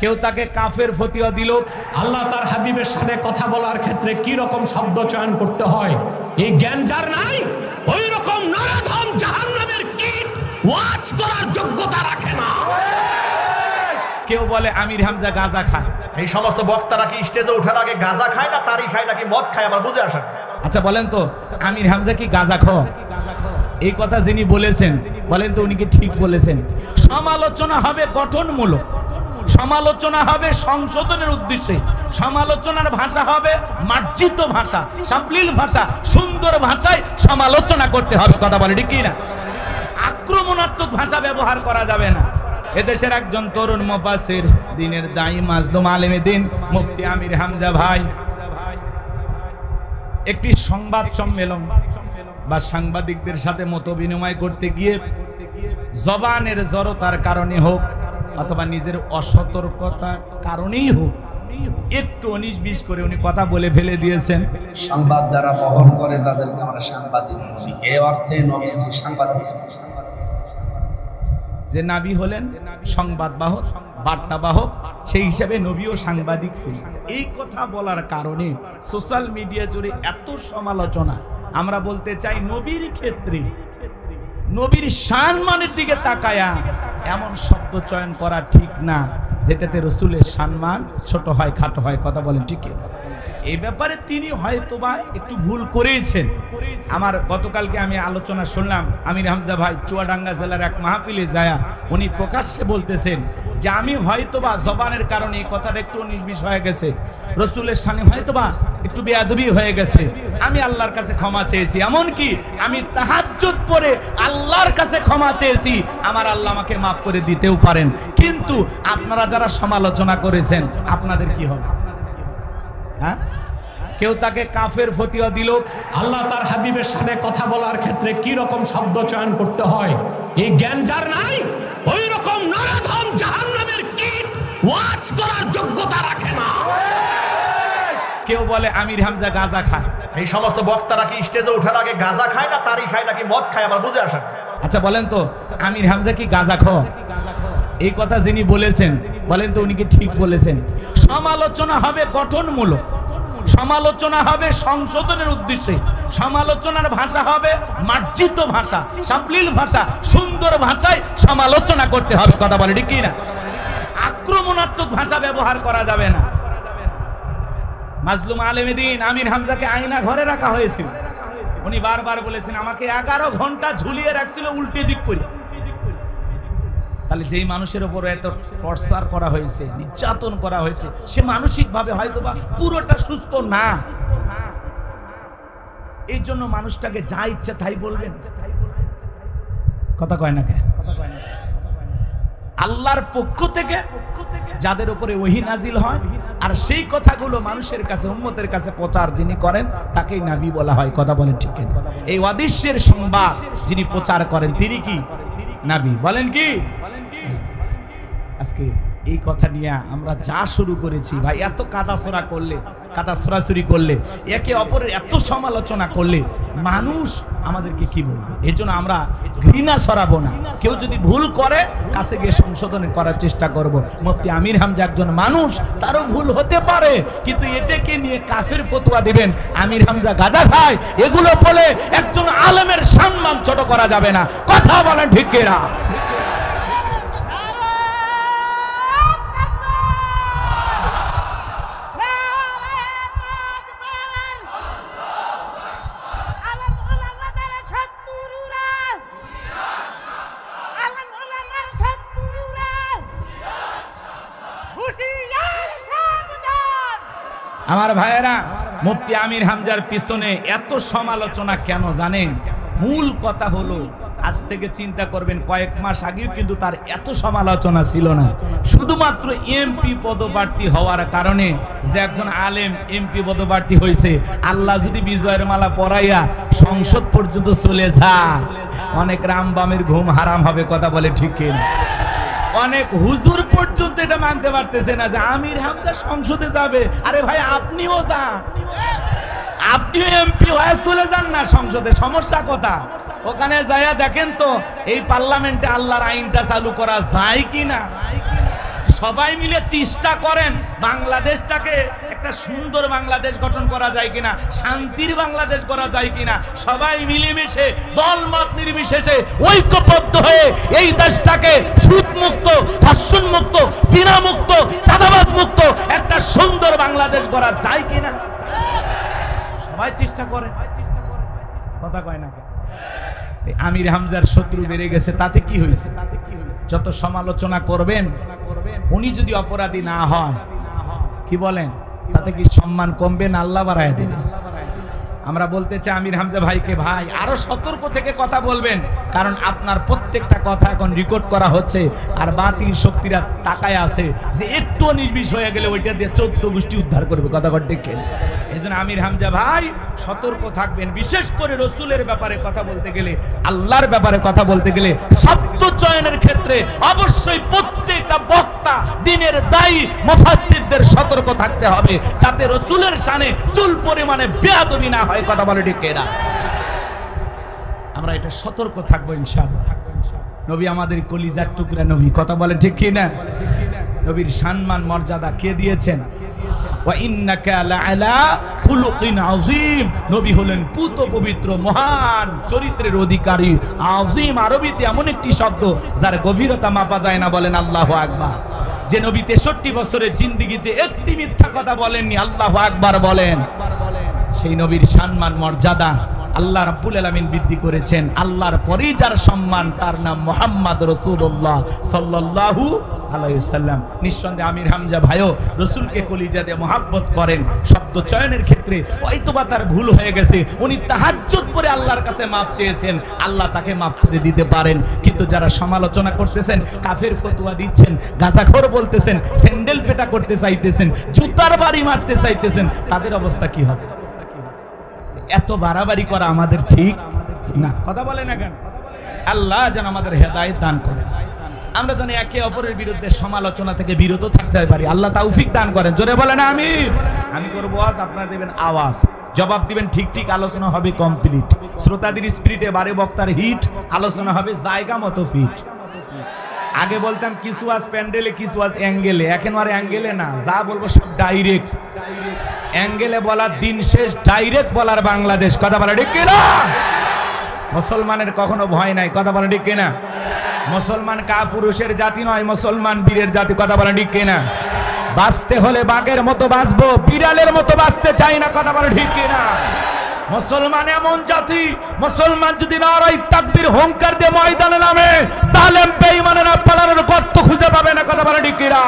কেউ তাকে কাফের ফতোয়া দিল। আল্লাহ তার হাবিবের সাথে কথা বলার ক্ষেত্রে কি রকম শব্দ চয়ন করতে হয় এই জ্ঞান যার নাই, ওই রকম নরধম জাহান্নামের কীট ওয়াজ করার যোগ্যতা রাখে না। কেউ বলে আমির হামজা গাঁজা খায়। এই সমস্ত বক্তারা কি স্টেজে ওঠার আগে গাঁজা খায় না তারি খায় নাকি মদ খায় আমার বুঝে আসে না। আচ্ছা বলেন তো আমির হামজা কি গাঁজা খায়? এই কথা যিনি বলেছেন বলেন তো উনি কি ঠিক বলেছেন? সমালোচনা হবে গঠনমূলক, সমালোচনা হবে সংশোধনের উদ্দেশ্যে, সমালোচনার ভাষা হবে মার্জিত ভাষা, সাবলীল ভাষা, সুন্দর ভাষায় সমালোচনা করতে হবে। কথা বলে ঠিক কি না? আক্রমণাত্মক ভাষা ব্যবহার করা যাবে না। এদেশের একজন তরুণ মুফাসসির, দ্বীনের দায়ী, মাজলুম আলেমে দ্বীন মুফতি আমির হামজা ভাই একটি সংবাদ সম্মেলন বা সাংবাদিকদের সাথে মত বিনিময় করতে গিয়ে জবানের জড়তার কারণে হোক অথবা নিজের অসতর্কতার কারণেই হোক একটু 19-20 করে উনি কথা বলে ফেলে দিয়েছেন। সংবাদ যারা বহন করে তাদেরকে আমরা সাংবাদিক বলি। এই অর্থে নবীজি সাংবাদিক ছিলেন। যে নবী হলেন সংবাদবাহক, বার্তাবাহক, সেই হিসাবে নবীও সাংবাদিক ছিলেন। এই কথা বলার কারণে সোশ্যাল মিডিয়া জুড়ে এত সমালোচনা। আমরা বলতে চাই নবীর ক্ষেত্রে নবীর সম্মানের দিকে তাকায়া এমন শব্দ চয়ন করা ঠিক না যেটাতে রাসূলের সম্মান ছোট হয়, খাটো হয়। কথা বলেন ঠিক কি না? এই ব্যাপারে তিনি হয়তোবা একটু ভুল করেছেন। আমার গতকালকে আমি আলোচনা শুনলাম আমির হামজা ভাই চুয়াডাঙ্গা জেলার এক মাহফিলে যায় উনি প্রকাশ্যে বলতেছেন যে আমি হয়তোবা জবানের কারণে এই কথাটা একটু 19-20 হয়ে গেছে, রাসূলের সামনে হয়তোবা একটু বেয়াদবি হয়ে গেছে, আমি আল্লাহর কাছে ক্ষমা চেয়েছি। এমনকি আমি তাহাজ্জুদ পড়ে আল্লাহর কাছে ক্ষমা চেয়েছি, আমার আল্লাহ আমাকে মাফ করে দিতেও পারেন। কিন্তু আপনারা যারা সমালোচনা করেছেন আপনাদের কি হবে? হ্যাঁ, কেউ তাকে কাফের ফতোয়া দিল। আল্লাহ তার হাবিবের সাথে কথা বলার ক্ষেত্রে কি রকম শব্দ চয়ন করতে হয় এই জ্ঞান যার নাই, ওই রকম নরধম জাহান্নামের কীট ওয়াজ করার যোগ্যতা রাখে না। কেউ বলে আমির হামজা গাঁজা খায়। এই সমস্ত বক্তারা কি স্টেজে ওঠার আগে গাঁজা খায় না তারি খায় নাকি মদ খায় আমার বুঝে আসে না। আচ্ছা বলেন তো আমির হামজা কি গাঁজা খায়? এই কথা যিনি বলেছেন বলেন তো উনি কি ঠিক বলেছেন? সমালোচনা হবে গঠনমূলক, সমালোচনা হবে সংশোধনের উদ্দেশ্যে, সমালোচনার ভাষা হবে মার্জিত ভাষা, সাবলীল ভাষা, সুন্দর ভাষায় সমালোচনা করতে হবে। কথা বলে ঠিক কি না? আক্রমণাত্মক ভাষা ব্যবহার করা যাবে না। মাজলুম আলেমে দ্বীন আমির হামজাকে আয়না ঘরে রাখা হয়েছিল। উনি বারবার বলেছেন আমাকে 11 ঘন্টা ঝুলিয়ে রাখছিল উল্টে দিক করে। তাহলে যেই মানুষের উপর এত টর্চার করা হয়েছে, নির্যাতন করা হয়েছে, সে মানসিকভাবে হয়তোবা পুরোটা সুস্থ না। এই জন্য মানুষটাকে যা ইচ্ছে তাই বলবেন। কথা কয় না কে? আল্লাহর পক্ষ থেকে যাদের উপরে ওহী নাজিল হয় আর সেই কথাগুলো মানুষের কাছে, উম্মতের কাছে প্রচার যিনি করেন তাকেই নবী বলা হয়। কথা বলেন ঠিক কিনা? এই অদৃশ্যের সংবাদ যিনি প্রচার করেন তিনি কি নবী? বলেন কি? আজকে এই কথা নিয়ে আমরা যা শুরু করেছি ভাই, এত কাদাছড়া করলে, কাদা ছড়াছড়ি করলে, একে অপরের এত সমালোচনা করলে মানুষ আমাদেরকে কি বলবে? এই জন্য আমরা ঘৃণা ছড়াবো না। কেউ যদি ভুল করে কাছে গিয়ে সংশোধন করার চেষ্টা করব। মুফতি আমির হামজা একজন মানুষ, তারও ভুল হতে পারে, কিন্তু এটাকে নিয়ে কাফের ফতোয়া দিবেন আমির হামজা গাঁজা খায় এগুলো বলে একজন আলেমের সম্মান ছোট করা যাবে না। কথা বলেন ঠিক কিনা? আমার ভাইয়েরা, মুফতি আমির হামজার পিছনে এত সমালোচনা কেন জানেন? মূল কথা হলো, আজ থেকে চিন্তা করবেন কয়েক মাস আগেও কিন্তু তার এত সমালোচনা ছিল না। শুধুমাত্র এমপি পদপ্রার্থী হওয়ার কারণে যে একজন আলেম এমপি পদপ্রার্থী হয়েছে, আল্লাহ যদি বিজয়ের মালা পরাইয়া সংসদ পর্যন্ত চলে যায়, অনেক রামবামের ঘুম হারাম হবে। কথা বলে ঠিক কিনা? অনেক হুজুর পর্যন্ত এটা মানতে পারতেছে না যে আমির হামজা সংসদে যাবে। আরে ভাই আপনিও যান, আপনিও এমপি হয়ে চলে যান না সংসদে, সমস্যা কথা? ওখানে যাইয়া দেখেন তো এই পার্লামেন্টে আল্লাহর আইনটা চালু করা যায় কিনা। সবাই মিলে চেষ্টা করেন বাংলাদেশটাকে একটা সুন্দর বাংলাদেশ গঠন করা যায় কিনা, শান্তির বাংলাদেশ করা যায় কিনা। সবাই মিলেমিশে দলমত নির্বিশেষে ঐক্যবদ্ধ হয়ে এই দেশটাকে সুদ মুক্ত, ধর্ষণ মুক্ত, সিনা মুক্ত, চাঁদাবাজ মুক্ত একটা সুন্দর বাংলাদেশ করা যায় কিনা। সবাই চেষ্টা করে, কথা কয় না। আমির হামজার শত্রু বেড়ে গেছে, তাতে কি হয়েছে? যত সমালোচনা করবেন, উনি যদি অপরাধী না হয়, কি বলেন, তাতে কি সম্মান কমবে না আল্লাহ বাড়ায় দিবেন? আমরা বলতে চাই আমির হামজা ভাইকে, ভাই আরো সতর্ক থেকে কথা বলবেন, কারণ আপনার প্রত্যেকটা কথা এখন রেকর্ড করা হচ্ছে, আর বাতিল শক্তিরা তাকায় আছে যে একটু নির্বিষ হয়ে গেলে ওইটা দিয়ে 14 গোষ্ঠী উদ্ধার করবে। কথা দেখে এই জন্য আমির হামজা ভাই সতর্ক থাকবেন। বিশেষ করে রসুলের ব্যাপারে কথা বলতে গেলে, আল্লাহর ব্যাপারে কথা বলতে গেলে, শব্দ চয়নের ক্ষেত্রে অবশ্যই প্রত্যেকটা বক্তা, দিনের দায়ী মুফাসসিরদের সতর্ক থাকতে হবে, যাতে রসুলের শানে চুল পরিমাণে বেয়াদবি না হয়। কথা বলে ঠিক না? আমরা এটা সতর্ক থাকবো ইনশাআল্লাহ। নবী আমাদের কলিজার টুকরা নবী, কথা বলে ঠিক না? নবীর সম্মান মর্যাদা কে দিয়েছেন? ওয়া ইন্নাকা লাআলা খুলুকিন আযীম। নবী হলেন পুত পবিত্র মহান চরিত্রের অধিকারী। আযীম আরবিতে এমন একটি শব্দ যার গভীরতা মাপা যায় না, বলেন আল্লাহু আকবার। যে নবী 63 বছরের জিন্দেগিতে একটি মিথ্যা কথা বলেননি, আল্লাহু আকবার বলেন। সেই নবীর সম্মান মর্যাদা আল্লাহ রাব্বুল আলামিন বৃদ্ধি করেছেন। আল্লাহর পরেই যার সম্মান, তার নাম মুহাম্মদ রাসূলুল্লাহ সাল্লাল্লাহু আলাইহি ওয়াসাল্লাম। নিঃসন্দেহে আমির হামজা ভাইও রাসূলকে কলিজা দিয়ে মহব্বত করেন। শব্দ চয়নের ক্ষেত্রে হয়তোবা তার ভুল হয়ে গেছে, উনি তাহাজ্জুদ পড়ে আল্লাহর কাছে মাফ চেয়েছেন, আল্লাহ তাকে মাফ করে দিতে পারেন। কিন্তু যারা সমালোচনা করতেছেন, কাফের ফতোয়া দিচ্ছেন, গাঁজাখোর বলতেছেন, স্যান্ডেল পেটা করতে চাইতেছেন, জুতার বাড়ি মারতে চাইতেছেন, তাদের অবস্থা কি হবে? এত বাড়াবাড়ি করা আমাদের ঠিক না। কথা বলে না কেন? আল্লাহ যেন আমাদের হেদায়েত দান করেন, আমরা যেন একে অপরের বিরুদ্ধে সমালোচনা থেকে বিরত থাকতে পারি। আল্লাহ তৌফিক দান করেন। জোরে বলেন আমিন। আমি করবো আওয়াজ, আপনারা দেবেন আওয়াজ, জবাব দিবেন ঠিক ঠিক। আলোচনা হবে কমপ্লিট, শ্রোতাদের স্পিরিটে বারে বক্তার হিট, আলোচনা হবে জায়গা মতো ফিট। আগে বলতাম কিছু আজ প্যান্ডেলে, কিছু আজ অ্যাঙ্গেলে, এখন আর অ্যাঙ্গেলে না, যা বলবো সব ডাইরেক্ট। অ্যাঙ্গেলে বলার দিন শেষ, ডাইরেক্ট বলার বাংলাদেশ। কথা বলা ঠিক কিনা? মুসলমানের কখনো ভয় নাই। কথা বলা ঠিক কিনা? মুসলমান কাপুরুষের জাতি নয়, মুসলমান বীরের জাতি। কথা বলা ঠিক কিনা? বাঁচতে হলে বাঘের মতো বাঁচবো, বিড়ালের মতো বাঁচতে চাই না। কথা বলা ঠিক কিনা? মুসলমান এমন জাতি, মুসলমান যদি নারায়ে তাকবীর হুঙ্কার দিয়ে ময়দানে নামে, জালেম বেঈমানেরা পালানোর গর্ত খুঁজে পাবে না। কথা বলা ঠিক কিনা?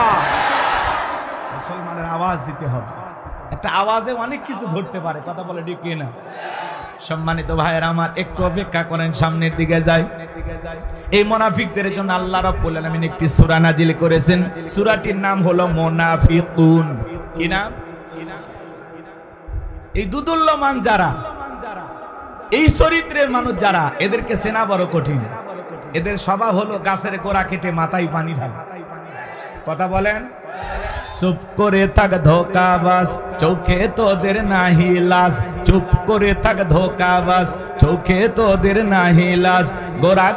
মুসলমানের আওয়াজ দিতে হবে, একটা আওয়াজে অনেক কিছু ঘটতে পারে। কথা বলে ঠিক কিনা? সম্মানিত ভাইয়েরা আমার, একটু অপেক্ষা করেন, সামনের দিকে যাই। এই মুনাফিকদের জন্য আল্লাহ রাব্বুল আলামিন একটি সূরা নাজিল করেছেন। সূরাটির নাম হলো মুনাফিকুন। কি নাম? এই দুদুল্যমান যারা, এই চরিত্রের মানুষ যারা, এদেরকে চেনা বড় কঠিন। এদের স্বভাব হলো গাছের গোড়া কেটে মাথায় পানি ঢালা। কথা বলেন? চুপ করে থাক ধোকাবাজ, চোখে তোদের নাহি লাজ। চুপ করে থাক ধোকাবাজ, চোখে তোদের নাহি লাজ। গোড়া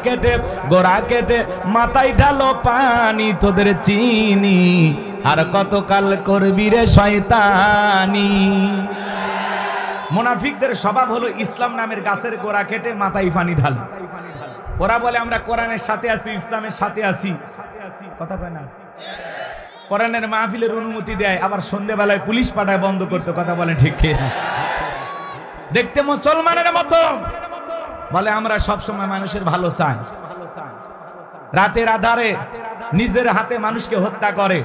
কেটে মাথায় ঢালো পানি, তোদের চিনি আর কতকাল করবি রে শয়তানি। মুনাফিকদের স্বভাব হলো ইসলাম নামের গাছের গোড়া কেটে মাথায় পানি ঢালা। ওরা বলে আমরা কোরআনের সাথে আছি, ইসলামের সাথে আছি। কথা কয় না? কোরআনের মাহফিলের অনুমতি দেয়, আবার সন্ধ্যেবেলায় পুলিশ পাঠায় বন্ধ করতে। কথা বলেন ঠিক কিনা? দেখতে মুসলমানের মতো বলে আমরা সবসময় মানুষের ভালো চাই, রাতের আধারে নিজের হাতে মানুষকে হত্যা করে,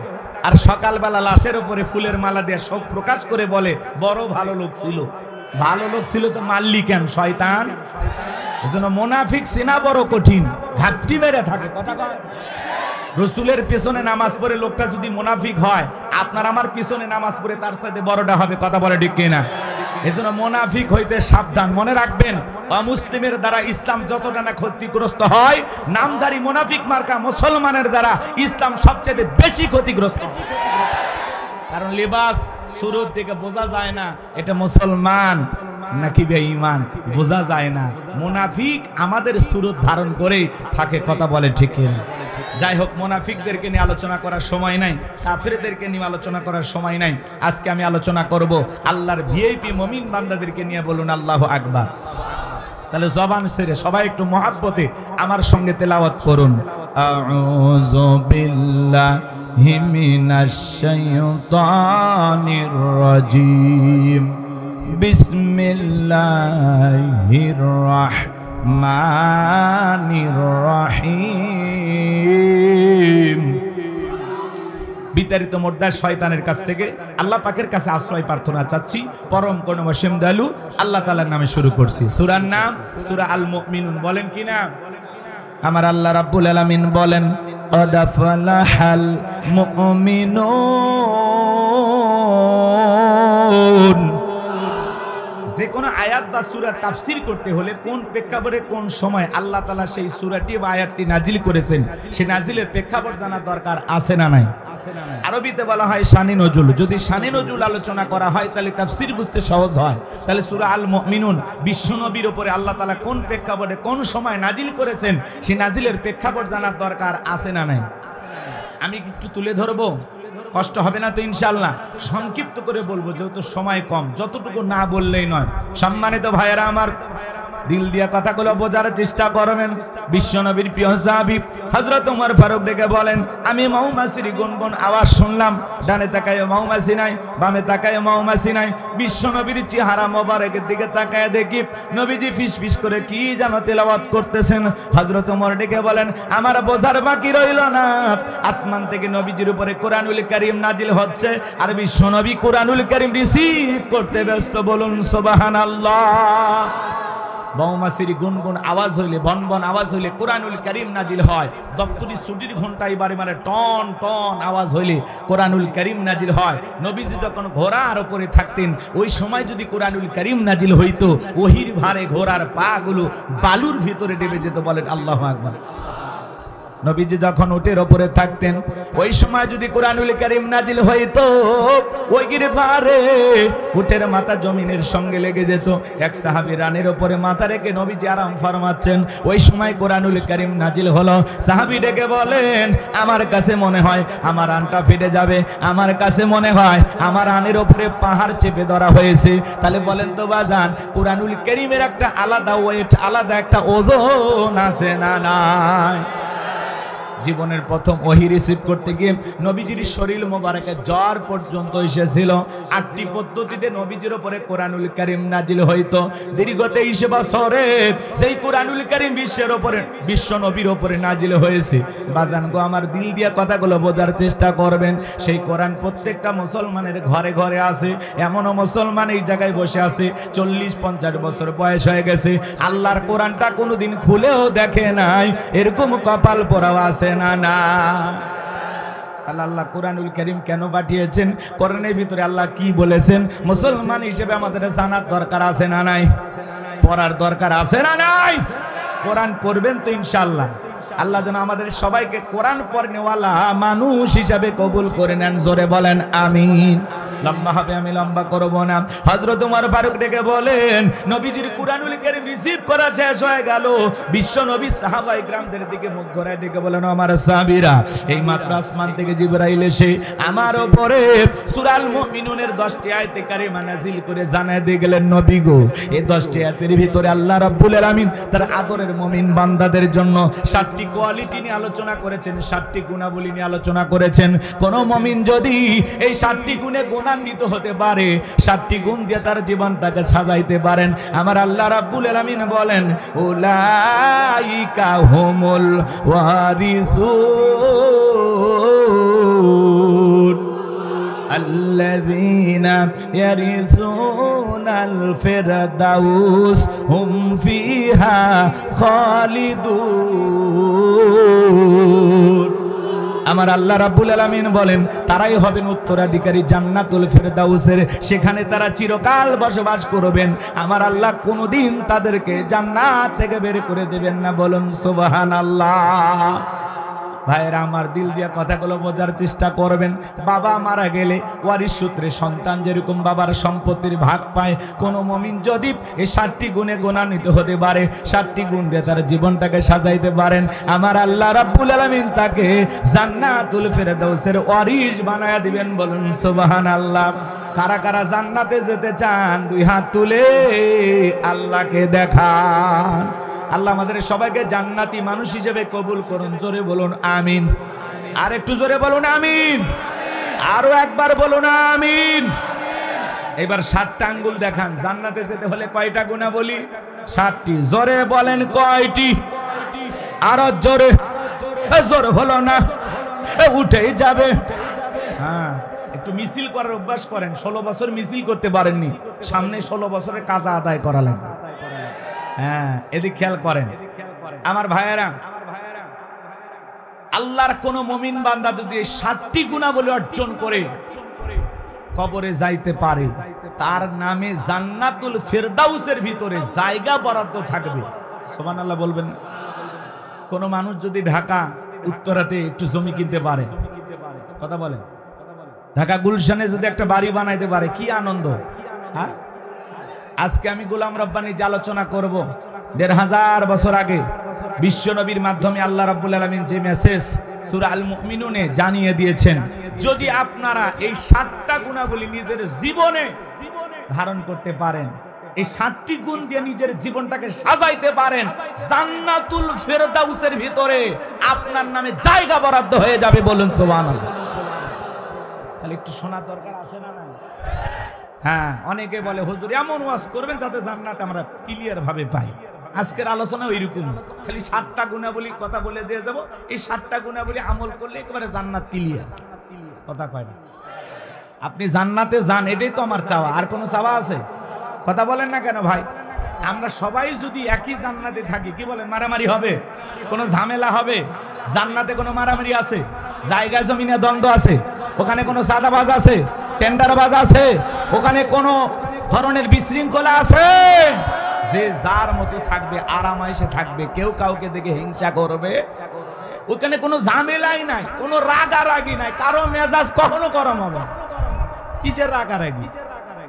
আর সকালবেলা লাশের উপরে ফুলের মালা দিয়ে শোক প্রকাশ করে বলে বড় ভালো লোক ছিল। ভালো লোক ছিল তো মারলি কেন? শয়তান। এজন্য মুনাফিক চেনা বড় কঠিন, ঘাপটি মেরে থাকে। কথা কয়? রসুলের পেছনে নামাজ পড়ে লোকটা যদি মুনাফিক হয়, আপনার আমার পিছনে নামাজ পড়ে তার সাথে বড়টা হবে। কথা বলে ঠিক কিনা? এজন্য মুনাফিক হইতে সাবধান। মনে রাখবেন, অমুসলিমের দ্বারা ইসলাম যতটা না ক্ষতিগ্রস্ত হয়, নামধারী মুনাফিক মার্কা মুসলমানের দ্বারা ইসলাম সবচেয়ে বেশি ক্ষতিগ্রস্ত। কারণ লিবাস শুরুর দিকে বোঝা যায় না এটা মুসলমান নাকি বেঈমান, বোঝা যায় না। মুনাফিক আমাদের সুরত ধারণ করে থাকে। কথা বলে ঠিক কিনা? যাই হোক, মুনাফিকদেরকে নিয়ে আলোচনা করার সময় নাই, কাফেরদেরকে নিয়ে আলোচনা করার সময় নাই। আজকে আমি আলোচনা করব আল্লাহর ভিআইপি মুমিন বান্দাদেরকে নিয়ে। বলুন আল্লাহু আকবার। তাহলে জবান ছেড়ে সবাই একটু মহাব্বতে আমার সঙ্গে তেলাওয়াত করুন। আউযু বিল্লাহি মিনাশ শাইতানির রাজীম। বিসমিল্লাহির রাহমানির রহিম। বিতাড়িত মোর্দার শয়তানের কাছ থেকে আল্লাহ পাকের কাছে আশ্রয় প্রার্থনা চাচ্ছি। পরম করুণাময় দয়ালু আল্লাহ তাআলার নামে শুরু করছি। সূরার নাম সূরা আল মুমিনুন। বলেন কি না? আমার আল্লাহ রাব্বুল আলামিন বলেন, ক্বাদ আফলাহাল মুমিনুন। যে কোনো আয়াত বা সূরা তাফসীর করতে হলে কোন প্রেক্ষাপটে কোন সময় আল্লাহ তাআলা সেই সূরাটি বা আয়াতটি নাজিল করেছেন, সেই নাজিলের প্রেক্ষাপট জানা দরকার আছে না নাই? আরবিতে বলা হয় শানি নজুল। যদি শানি নজুল আলোচনা করা হয় তাহলে তাফসীর বুঝতে সহজ হয়। তাহলে সূরা আল মুমিনুন বিশ্বনবীর উপরে আল্লাহ তাআলা কোন প্রেক্ষাপটে কোন সময় নাজিল করেছেন, সেই নাজিলের প্রেক্ষাপট জানার দরকার আছে না নাই? আমি একটু তুলে ধরবো, কষ্ট হবে না তো ইনশাআল্লাহ? সংক্ষিপ্ত করে বলবো যেহেতু সময় কম, যতটুকু না বললেই নয়। সম্মানিত ভাইয়েরা আমার, দিল দিয়া কথাগুলো বোঝার চেষ্টা করবেন। বিশ্বনবীর প্রিয় সাহাবী হযরত ওমর ফারুক ডেকে বলেন, আমি মৌমাছির গুনগুন আওয়াজ শুনলাম। ডানে তাকায় মৌমাছি নাই, বামে তাকায় মৌমাছি নাই। বিশ্বনবীর চেহারা মোবারকের দিকে তাকায় দেখি নবীজি ফিসফিস করে কি যেন তেলাওয়াত করতেছেন। হযরত ওমর ডেকে বলেন, আমার বোঝার বাকি রইল না, আসমান থেকে নবীজির উপরে কোরআনুল কারীম নাজিল হচ্ছে আর বিশ্বনবী কোরআনুল কারীম রিসিভ করতে ব্যস্ত। বলুন সুবহানাল্লাহ। মৌমাছির গুনগুন আওয়াজ হইলে, বনবন আওয়াজ হইলে কোরআনুল কারীম নাজিল হয়। দপ্তরি ছুটির ঘন্টা এবারে মানে টন টন আওয়াজ হইলে কোরআনুল কারীম নাজিল হয়। নবীজি যখন ঘোড়ার উপরে থাকতেন ওই সময় যদি কোরআনুল কারীম নাজিল হইতো, ওহির ভারে ঘোড়ার পা গুলো বালুর ভিতরে ডেবে যেত। বলেন আল্লাহু আকবার। নবীজি যখন উটের উপরে থাকতেন ওই সময় যদি কোরআনুল কারীম নাজিল হইতো, ওই গিরফারে উটের মাথা জমিনের সঙ্গে লেগে যেত। এক সাহাবী রানের উপরে মাথা রেখে নবীজি আরাম ফরমাচ্ছেন, ওই সময় কোরআনুল কারীম নাজিল হলো। সাহাবী ডেকে বলেন, আমার কাছে মনে হয় আমার আনটা ফেটে যাবে, আমার কাছে মনে হয় আমার আনের উপরে পাহাড় চেপে ধরা হয়েছে। তাহলে বলেন তো বাজান, কোরআনুল কারীমের একটা আলাদা ওয়েট, আলাদা একটা ওজন আছে না নাই? জীবনের প্রথম ওহী রিসিভ করতে গিয়ে নবীজির শরীর মোবারকে জ্বর পর্যন্ত এসেছিল। 8টি পদ্ধতিতে নবীজির উপরে কোরআনুল কারীম নাজিল হইতো। দীর্ঘ 23 বছরে সেই কোরআনুল কারীম বিশ্বের উপরে, বিশ্ব নবীর উপরে নাজিল হয়েছে। বাজান গো, আমার দিল দিয়া কথাগুলো বোঝার চেষ্টা করবেন। সেই কোরআন প্রত্যেকটা মুসলমানের ঘরে ঘরে আছে। এমনও মুসলমান এই জায়গায় বসে আছে 40-50 বছর বয়স হয়ে গেছে, আল্লাহর কোরআনটা কোনোদিন খুলেও দেখে নাই। এরকম কপাল পোড়াও আছে না না? আল্লাহ কোরআনুল কারীম কেন পাঠিয়েছেন, কোরআনের ভিতরে আল্লাহ কি বলেছেন, মুসলমান হিসেবে আমাদের জানার দরকার আছে না নাই? পড়ার দরকার আছে না নাই? কোরআন পড়বেন তো ইনশাআল্লাহ। আল্লাহ যেন আমাদের সবাইকে কোরআন পড়নেওয়ালা মানুষ হিসাবে কবুল করে নেন। জোরে বলেন আমিন। লম্বা হবে, আমি লম্বা করব না। হযরত ওমর ফারুক ডেকে বলেন, নবীজির কোরআনুল কারীম রিসিভ করা শেষ হয়ে গেল। বিশ্ব নবী সাহাবায়ে কিরামদের দিকে মুখ ঘোরায় ডেকে বলেন, আমার সাহাবীরা, এই মাত্র আসমান থেকে জিবরাইল এসে আমার উপরে সূরা আল মুমিনুনের 10টি আয়াতে কারিমা নাজিল করে জানায় দিয়ে গেলেন, নবী গো, এই 10টি আয়াতের ভিতরে আল্লাহ রাব্বুল আলামিন তার আদরের মুমিন বান্দাদের জন্য 7টি কোয়ালিটি নিয়ে আলোচনা করেছেন, 7টি গুণাবলী নিয়ে আলোচনা করেছেন। কোন মুমিন যদি এই 7টি গুণে গুণান্বিত হতে পারে, 7টি গুণ দিয়ে তার জীবনটাকে সাজাইতে পারেন, আমার আল্লাহ রাব্বুল আলামিন বলেন, উলাইকা হুমুল ওয়ারিসুন আল্লাযীনা ইয়ারিসুনাল ফিরদাউস হুম ফিহা খালিদুন। আমার আল্লাহ রাব্বুল আলামিন বলেন, তারাই হবেন উত্তরাধিকারী জান্নাতুল ফিরদাউসের, সেখানে তারা চিরকাল বসবাস করবেন। আমার আল্লাহ কোনোদিন তাদেরকে জান্নাত থেকে বের করে দেবেন না। বলুন সুবহানাল্লাহ। ভাইয়েরা আমার, দিল দিয়ে কথাগুলো বোঝার চেষ্টা করবেন। বাবা মারা গেলে ওয়ারিশ সূত্রে সন্তান যেরকম বাবার সম্পত্তির ভাগ পায়, কোন মুমিন যদি এই 60টি গুণে গুণান্বিত হতে পারে, 60টি গুণ দিয়ে তার জীবনটাকে সাজাইতে পারেন, আমার আল্লাহ রাব্বুল আলামিন তাকে জান্নাতুল ফেরদাউসের ওয়ারিশ বানায়া দিবেন। বলুন সুবহানাল্লাহ। কারা কারা জান্নাতে যেতে চান দুই হাত তুলে আল্লাহকে দেখান। আল্লাহ আমাদের সবাইকে জান্নাতি মানুষ হিসেবে কবুল করুন। জোরে বলুন আমিন। আর একটু জোরে বলুন আমিন। আরো একবার বলুন আমিন। এবার 60টা আঙ্গুল দেখান। জান্নাতে যেতে হলে কয়টা গুণাবলী? 60টি। জোরে বলেন কয়টি? আরো জোরে। জোরে হলো না, উঠেই যাবে। হ্যাঁ, একটু মিছিল করার অভ্যাস করেন। 16 বছর মিছিল করতে পারেননি, সামনে 16 বছরের কাজা আদায় করা লাগবে। হ্যাঁ, এদিক খেয়াল করেন আমার ভাইয়েরা। আল্লাহর কোন মুমিন বান্দা যদি 60টি গুণাবলী অর্জন করে কবরে যাইতে পারে, তার নামে জান্নাতুল ফেরদাউসের ভিতরে জায়গা বরাদ্দ থাকবে। সুবহানাল্লাহ বলবেন। কোন মানুষ যদি ঢাকা উত্তরাতে একটু জমি কিনতে পারে, কথা বলেন, ঢাকা গুলশানে যদি একটা বাড়ি বানাইতে পারে, কি আনন্দ। হ্যাঁ, আজকে আমি গোলাম রব্বানী যে আলোচনা করব, 1500 বছর আগে বিশ্ব নবীর মাধ্যমে আল্লাহ রাব্বুল আলামিন যে মেসেজ সূরা আল মুমিনুনে জানিয়ে দিয়েছেন, যদি আপনারা এই 60টা গুণাবলী নিজের জীবনে ধারণ করতে পারেন, এই 60টি গুণ দিয়ে নিজের জীবনটাকে সাজাইতে পারেন, জান্নাতুল ফেরদাউসের ভিতরে আপনার নামে জায়গা বরাদ্দ হয়ে যাবে। বলুন সুবহানাল্লাহ। তাহলে একটু শোনার দরকার আছে না? হ্যাঁ, অনেকে বলে হুজুর এমন ওয়াজ করবেন যাতে জান্নাত আমরা ক্লিয়ার ভাবে পাই। আজকের আলোচনা ওইরকম, খালি 60টা গুণাবলী কথা বলে দিয়ে যাব। এই 60টা গুণাবলী আমল করলে একেবারে জান্নাত ক্লিয়ার। কথা কয় না? আপনি জান্নাতে যান, এটাই তো আমার চাওয়া। আর কোনো চাওয়া আছে? কথা বলেন না কেন ভাই? আমরা সবাই যদি একই জান্নাতে থাকি, কি বলেন, মারামারি হবে? কোনো ঝামেলা হবে? জান্নাতে কোনো মারামারি আছে? জায়গা জমিনে দ্বন্দ্ব আছে? ওখানে কোনো সাদাবাজ আছে? টেন্ডারবাজ আছে? ওখানে কোনো ধরনের বিশৃঙ্খলা আছে? যে যার মতো থাকবে, আরামাইশে থাকবে, কেউ কাউকে দেখে হিংসা করবে। ওখানে কোনো ঝামেলাই নাই, কোনো রাগারাগি নাই, কারো মেজাজ কখনো গরম হবে না। কিসের রাগারাগি?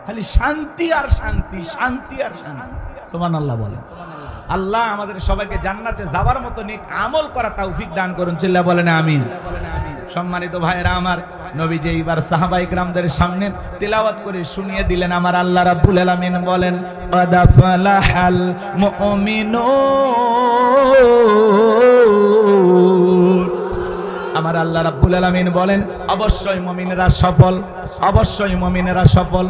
খালি শান্তি আর শান্তি, শান্তি আর শান্তি। সুবহানাল্লাহ বলেন। আল্লাহ আমাদের সবাইকে জান্নাতে যাওয়ার মতো নেক আমল করা তৌফিক দান করুন। চিল্লা বলেন আমিন। সম্মানিত ভাইরা আমার, নবী যে এইবার সাহাবায়ে কিরামদের সামনে তেলাওয়াত করে শুনিয়ে দিলেন, আমার আল্লাহ রাব্বুল আলামিন বলেন, ক্বাদ ফালাহাল মুমিনুন। আমার আল্লাহ রাব্বুল আলামিন বলেন, অবশ্যই মুমিনেরা সফল, অবশ্যই মুমিনেরা সফল।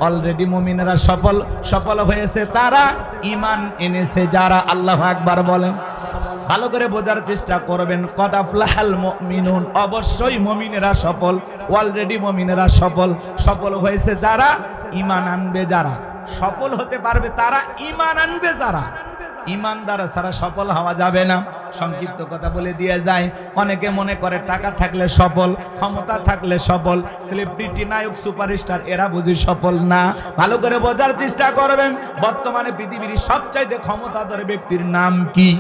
অলরেডি মুমিনেরা সফল। সফল হয়েছে তারা, ঈমান এনেছে যারা। আল্লাহু আকবার বলেন। ভালো করে বোঝার চেষ্টা করবেন। ক্বাদ আফলাহাল মুমিনুন, অবশ্যই মুমিনেরা সফল, অলরেডি মুমিনেরা সফল। সফল হয়েছে যারা, ঈমান আনবে যারা। সফল হতে পারবে তারা, ঈমান আনবে যারা। ঈমানদার ছাড়া সফল হওয়া যাবে না। সংক্ষিপ্ত কথা বলে দিয়ে যায়, অনেকে মনে করে টাকা থাকলে সফল, ক্ষমতা থাকলে সফল, সেলিব্রিটি, নায়ক, সুপারস্টার, এরা বুঝি সফল না। ভালো করে বোঝার চেষ্টা করবেন। বর্তমানে পৃথিবীর সবচাইতে ক্ষমতাধর ব্যক্তির নাম কি?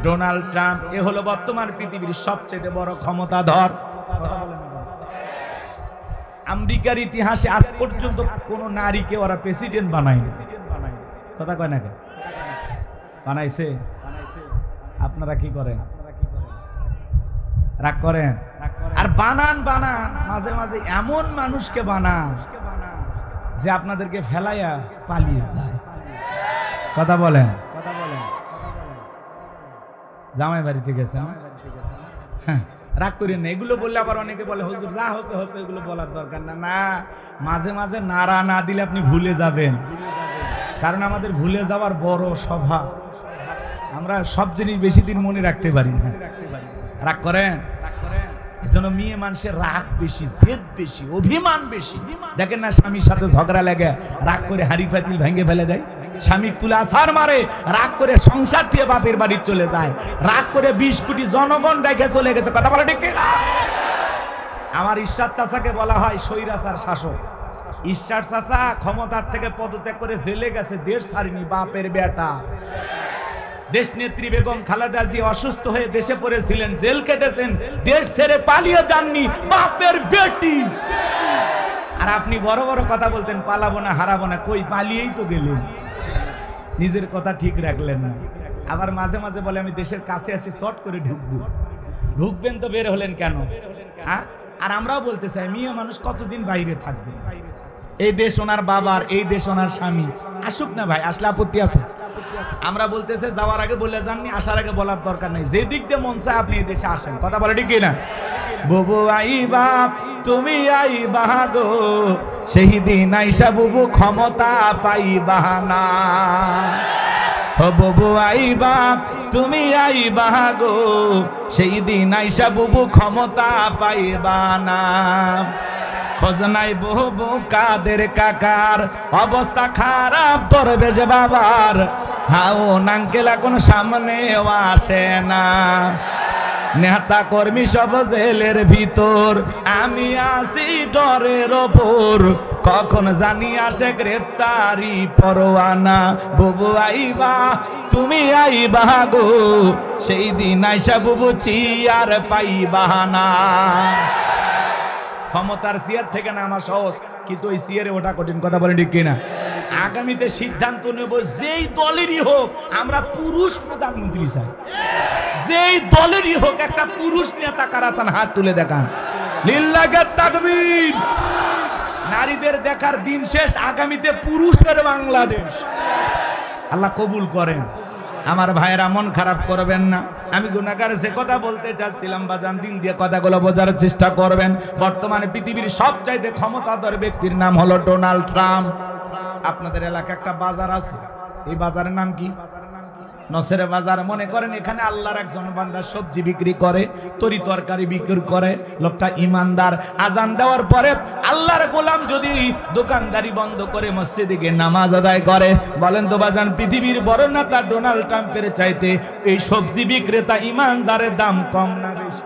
Donald Trump. এ হলো বর্তমান পৃথিবীর সবচেয়ে বড় ক্ষমতাধর। আমেরিকার ইতিহাসে আজ পর্যন্ত কোন নারীকে ওরা প্রেসিডেন্ট বানায়নি। কথা কয় না? বানাইছে? আপনারা কি করেন? রাগ করেন? আর বানান মাঝে মাঝে এমন মানুষকে বানান যে আপনাদেরকে ফেলাইয়া পালিয়ে যায়। কথা বলেন। জামাই বাড়িতে গেছে, হ্যাঁ, রাগ করেন না। এগুলো বললে আবার অনেকে বলে হুজুর যা হচ্ছে হচ্ছে, এগুলো বলার দরকার না। না, মাঝে মাঝে নাড়া না দিলে আপনি ভুলে যাবেন। কারণ আমাদের ভুলে যাওয়ার বড় স্বভাব। আমরা সব জিনিস বেশি দিন মনে রাখতে পারি না। রাগ করেন? এজন্য মেয়ে মানুষের রাগ বেশি, জেদ বেশি, অভিমান বেশি। দেখেন না, স্বামীর সাথে ঝগড়া লাগে রাগ করে হাড়ি পাতিল ভেঙে ফেলে দেয়। স্বামী তুলে আছাড় মারে, রাগ করে সংসার থেকে বাপের বাড়ি চলে যায়, রাগ করে 20 কোটি জনগণ রেখে চলে গেছে। কথা বলে ঠিক না? আমার ঈশ্বর চাচাকে বলা হয় স্বৈরাচার শাসক। ঈশ্বর চাচা ক্ষমতার থেকে পদত্যাগ করে জেলে গেছে, দেশ ছাড়েনি, বাপের বেটা। দেশনেত্রী বেগম খালেদা জিয়া অসুস্থ হয়ে দেশে পড়েছিলেন, জেল কেটেছেন, দেশ ছেড়ে পালিয়ে যাননি, বাপের বেটি। আর আপনি বড় বড় কথা বলতেন পালাবো না, হারাবো না, কই পালিয়েই তো গেলেন, নিজের কথা ঠিক রাখলেন না। আবার মাঝে মাঝে বলে আমি দেশের কাছে আছি, শর্ট করে ঢুকবো। ঢুকবেন তো বের হলেন কেন? হ্যাঁ, আর আমরাও বলতে চাই মেয়ে মানুষ কতদিন বাইরে থাকবে? এই দেশ ওনার বাবার, এই দেশ ওনার স্বামী, আসুক না ভাই, আসলে আপত্তি আছে? আমরা বলতেছে যাওয়ার আগে বলে যাননি, আসার আগে বলার দরকার নাই, যে দিক দিয়ে মন চায় আপনি এই দেশে আসেন। কথা বলে ঠিক না? বুবু আইবা তুমি আইবা গো, সেই দিন আইসা বুবু ক্ষমতা পাইবা না। ও বুবু আইবা তুমি আইবা গো, সেই দিন আইসা বুবু ক্ষমতা পাইবা না। খোঁজ নাই বুবু কাদের কাকার, অবস্থা খারাপ দরবেশ বাবার, হাও নাঙ্কেল এখন সামনেও আসে না। নেতা কর্মী সব জেলের ভিতর, আমি আসি ডরের ওপর, কখন জানি আসে গ্রেফতারি পরোয়ানা। বুবু আইবা তুমি আইবা গো, সেই দিন আইসা বুবু চিয়ার পাইবা না। ক্ষমতার চেয়ার থেকে না আমার সহজ, কিন্তু ওই চেয়ারে ওটা কঠিন। কথা বলেন ঠিক কিনা? আগামীতে সিদ্ধান্ত নেব, যেই দলেরই হোক আমরা পুরুষ প্রধানমন্ত্রী চাই। যেই দলেরই হোক একটা পুরুষ নেতা কারা চান, হাত তুলে দেখান। লিল্লাহে তাকবীর। নারীদের দেখার দিন শেষ, আগামীতে পুরুষের বাংলাদেশ। আল্লাহ কবুল করেন। আমার ভাইয়েরা মন খারাপ করবেন না, আমি গুনাহগার যে কথা বলতে চাচ্ছিলাম বাজান, দিল দিয়ে কথাগুলো বোঝার চেষ্টা করবেন। বর্তমানে পৃথিবীর সবচাইতে ক্ষমতাধর ব্যক্তির নাম হলো ডোনাল্ড ট্রাম্প। আপনাদের এলাকায় একটা বাজার আছে, এই বাজারের নাম কি? নসের বাজার। মনে করেন এখানে আল্লাহর একজন বান্দা সবজি বিক্রি করে, তরি তরকারি বিক্রি করে, লোকটা ইমানদার। আজান দেওয়ার পরে আল্লাহর গোলাম যদি দোকানদারি বন্ধ করে মসজিদে গিয়ে নামাজ আদায় করে, বলেন তো বাজান পৃথিবীর বড় নেতা ডোনাল্ড ট্রাম্পের চাইতে এই সবজি বিক্রেতা ইমানদারের দাম কম না বেশি?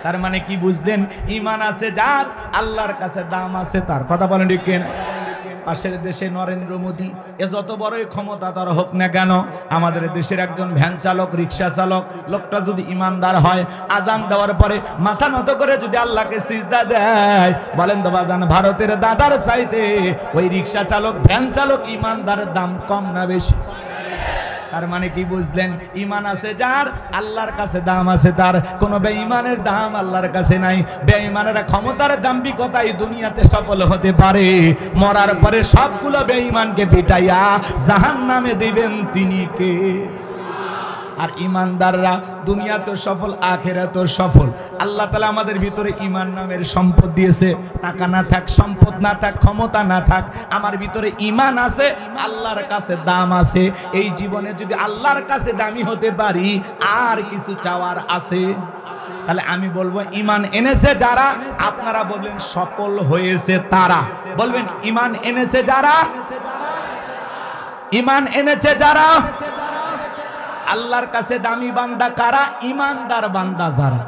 তার মানে কি বুঝলেন? ইমান আছে যার, আল্লাহর কাছে দাম আছে তার। কথা বলেন ঠিক কিনা? পাশের দেশে নরেন্দ্র মোদী, এ যত বড়ই ক্ষমতাধর হোক না কেন, আমাদের দেশের একজন ভ্যান চালক, রিক্সা চালক, লোকটা যদি ইমানদার হয়, আজান দেওয়ার পরে মাথা নত করে যদি আল্লাহকে সিজদা দেয়, বলেন তো বাজান ভারতের দাদার চাইতে ওই রিক্সা চালক, ভ্যান চালক ইমানদারের দাম কম না বেশি? তার মানে কি বুঝলেন? ইমান আছে যার, আল্লাহর কাছে দাম আছে তার। কোন বেঈমানের দাম আল্লাহর কাছে নাই। বেঈমানেরা ক্ষমতার দাম্ভিকতায় দুনিয়াতে সফল হতে পারে, মরার পরে সবগুলো বেঈমানকে পিটাইয়া জাহান্নামে দিবেন তিনি কে? আর ইমানদাররা দুনিয়াতে সফল, আখিরাতে সফল। আল্লাহ তাআলা আমাদের ভিতরে ঈমান নামের সম্পদ দিয়েছে। টাকা না থাক, সম্পদ না থাক, ক্ষমতা না থাক, আমার ভিতরে ঈমান আছে, আল্লাহর কাছে দাম আছে। এই জীবনে যদি আল্লাহর কাছে দামি হতে পারি, আর কিছু চাওয়ার আছে? তাহলে আমি বলবো ঈমান এনেছে যারা, আপনারা বলবেন সফল হয়েছে তারা। বলবেন ঈমান এনেছে যারা, ঈমান এনেছে যারা। আল্লাহর কাছে দামি বান্দা কারা? ইমানদার বান্দা যারা।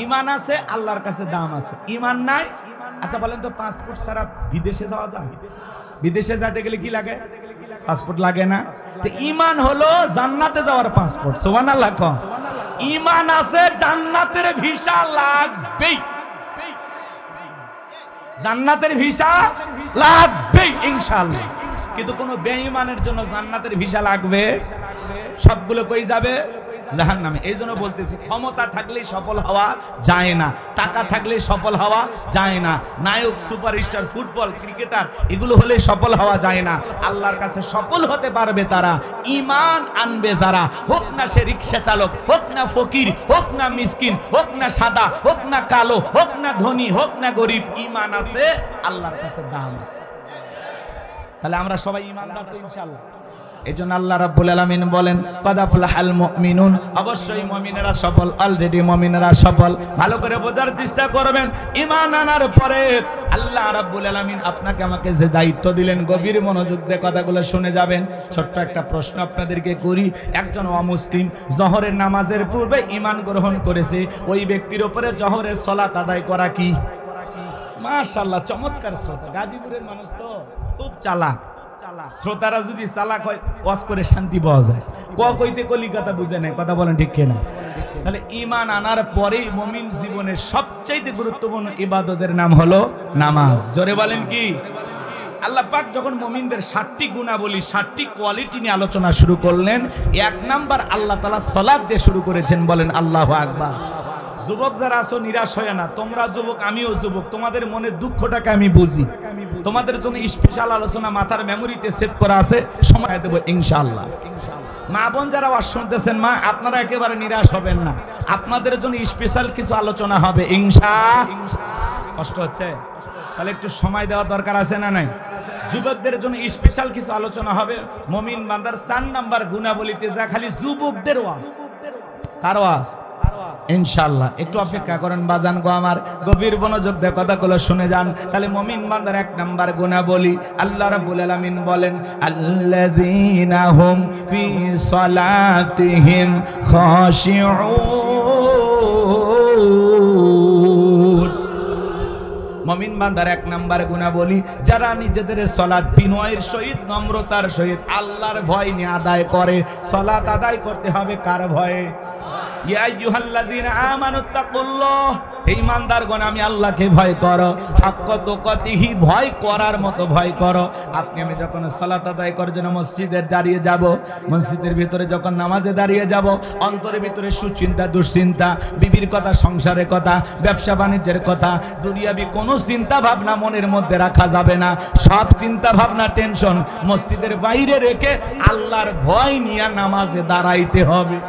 ইমান আছে, আল্লাহর কাছে দাম আছে। ইমান নাই, আচ্ছা বলেন তো পাসপোর্ট ছাড়া বিদেশে যাওয়া যায়? বিদেশে যেতে গেলে কি লাগে? পাসপোর্ট লাগে না? তো ইমান হলো জান্নাতে যাওয়ার পাসপোর্ট। সুবহানাল্লাহ। ইমান আছে, জান্নাতের ভিসা লাগবেই। জান্নাতের ভিসা লাগবেই ইনশাআল্লাহ। কিন্তু কোন বেঈমানের জন্য জান্নাতের ভিসা লাগবে? সবগুলো কই যাবে? জাহান্নামে। এই জন্য বলতেছি, ক্ষমতা থাকলেই সফল হওয়া যায় না, টাকা থাকলে সফল হওয়া যায় না, নায়ক, সুপারস্টার, ফুটবল, ক্রিকেটার এগুলো হলে সফল হওয়া যায় না। আল্লাহর কাছে সফল হতে পারবে তারা ঈমান আনবে যারা। হোক না সে রিক্সা চালক, হোক না ফকির, হোক না মিসকিন, হোক না সাদা, হোক না কালো, হোক না ধনী, হোক না গরিব, ঈমান আছে, আল্লাহর কাছে দাম আছে। তাহলে আমরা সবাই ঈমানদার তো ইনশাআল্লাহ। এজন্য আল্লাহ রাব্বুল আলামিন বলেন ক্বাদ আফলাহাল মুমিনুন, অবশ্যই মুমিনেরা সফল, অলরেডি মুমিনেরা সফল। ভালো করে বোঝার চেষ্টা করবেন। ঈমান আনার পরে আল্লাহ রাব্বুল আলামিন আপনাকে আমাকে যে দায়িত্ব দিলেন, গভীর মনোযোগ দিয়ে কথাগুলো শুনে যাবেন। ছোট্ট একটা প্রশ্ন আপনাদেরকে করি। একজন অমুসলিম জোহরের নামাজের পূর্বে ঈমান গ্রহণ করেছে, ওই ব্যক্তির উপরে জোহরের সালাত আদায় করা কি? মাশাআল্লাহ, চমৎকার শ্রোতা। গাজীপুরের মানুষ তো খুব চালাক। শ্রোতারা যদি চালাক হয় ওয়াজ করে শান্তি পাওয়া যায়। কইতে কলিকাতা বুঝে নেয়, কথা বলেন ঠিক কিনা? তাহলে ঈমান আনার পরেই মুমিন জীবনের সবচেয়ে গুরুত্বপূর্ণ ইবাদতের নাম হলো নামাজ। জোরে বলেন কি? আল্লাহ পাক যখন মুমিনদের 7টি গুণাবলী 7টি কোয়ালিটি নিয়ে আলোচনা শুরু করলেন, 1 নাম্বার আল্লাহ তাআলা সালাত দিয়ে শুরু করেছেন। বলেন আল্লাহু আকবার। যুবক যারা আছো নিরাশ হয় না, তোমরা যুবক আমিও যুবক, তোমাদের মনের দুঃখটাকে আমি বুঝি। তোমাদের জন্য স্পেশাল আলোচনা মাথার মেমোরিতে সেভ করা আছে, সময় দেব ইনশাআল্লাহ। মা বোন যারা ওয়াজ শুনতেছেন, মা আপনারা একেবারে নিরাশ হবেন না, আপনাদের জন্য স্পেশাল কিছু আলোচনা হবে কষ্ট হচ্ছে তাহলে একটু সময় দেওয়া দরকার আছে না নাই? যুবকদের জন্য স্পেশাল কিছু আলোচনা হবে। মুমিন বান্দার 4 নাম্বার গুণাবলীতে যা খালি যুবকদের ওয়াজ। কার ওয়াজ? ইনশাআল্লাহ। একটু অপেক্ষা করেন বাজান গো আমার, গভীর মনোযোগ দিয়ে কথাগুলো শুনে যান। তাহলে মুমিন বান্দার 1 নাম্বার গুণাবলী, আল্লাহ রাব্বুল আলামিন বলেন আল্লাযীনা হুম ফি সালাতিহিম খাশিউন। মুমিন বান্দার 1 নাম্বার গুণাবলী, যারা নিজেদের সালাত বিনয়ের সহিত নম্রতার সহিত আল্লাহর ভয় নিয়ে আদায় করে। সালাত আদায় করতে হবে কার ভয়ে? ইয়া আইয়ুহাল্লাযীনা আমানুত্তাকুল্লাহ, হে ঈমানদারগণ আমি আল্লাহকে ভয় করো। হাক্কা তুকাতিহি, ভয় করার মতো ভয় করো। আপনি আমি যখন সালাত আদায় করার জন্য মসজিদে দাঁড়িয়ে যাব, মসজিদের ভিতরে যখন নামাজে দাঁড়িয়ে যাব, অন্তরের ভিতরে সুচিন্তা দুশ্চিন্তা, বিবির কথা, সংসারের কথা, ব্যবসা বাণিজ্যের কথা, দুনিয়াবি কোনো চিন্তা ভাবনা মনের মধ্যে রাখা যাবে না। সব চিন্তা ভাবনা টেনশন মসজিদের বাইরে রেখে আল্লাহর ভয় নিয়ে নামাজে দাঁড়াইতে হবে।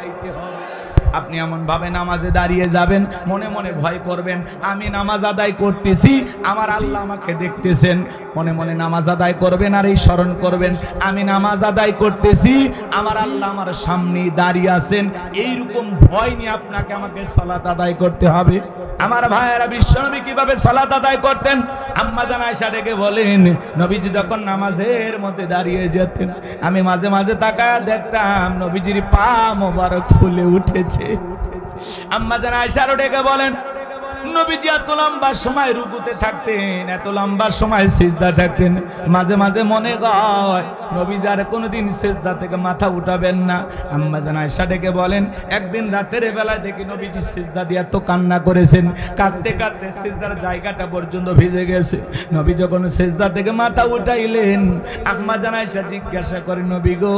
আপনি এমন ভাবে নামাজে দাঁড়িয়ে যাবেন, মনে মনে ভয় করবেন আমি নামাজ আদায় করতেছি, আমার আল্লাহ আমাকে দেখতেছেন। মনে মনে নামাজ আদায় করবেন আর এই স্মরণ করবেন আমি নামাজ আদায় করতেছি, আমার আল্লাহ আমার সামনে দাঁড়িয়ে আছেন। এইরকম ভয় নিয়ে আপনাকে আমাকে সালাত আদায় করতে হবে। আমার ভাইয়েরা, বিশ্বনবী কিভাবে সালাত আদায় করতেন? আম্মা জান আয়েশা ডেকে বলেন, নবীজি যখন নামাজের মধ্যে দাঁড়িয়ে যেতেন, আমি মাঝে মাঝে তাকায় দেখতাম নবীজির পা মোবারক ফুলে উঠেছে। আম্মা জান আয়েশা ডেকে বলেন, নবীজি এত লম্বা সময় রুকুতে থাকতেন, এত লম্বা সময় সিজদা থাকতেন, মাঝে মাঝে মনে হয় নবীজি আর কোনোদিন সিজদা থেকে মাথা উঠাবেন না। আম্মা জান আয়েশা ডেকে বলেন, একদিন রাতের বেলায় দেখি নবীজি সিজদা দিয়ে এত কান্না করেছেন, কাঁদতে কাঁদতে সিজদার জায়গাটা পর্যন্ত ভিজে গেছে। নবী যখন সিজদা থেকে মাথা উঠাইলেন, আম্মা জান আয়েশা জিজ্ঞাসা করে, নবী গো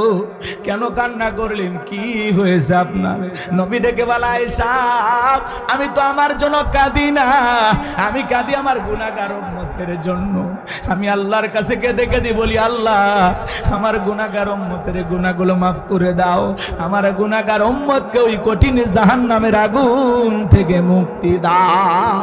কেন কান্না করলেন, কি হয়েছে আপনার? নবী ডেকে বলে, আয়েশা আমি তো আমার জন্য কাঁদি না, আমি কাঁদি আমার গুনাহগার উম্মতের জন্য। আমি আল্লাহর কাছে কেঁদে কেঁদে বলি, আল্লাহ আমার গুনাহগার উম্মতের গুনাহগুলো মাফ করে দাও, আমার গুনাহগার উম্মতকে ওই কঠিন জাহান্নামের আগুন থেকে মুক্তি দাও।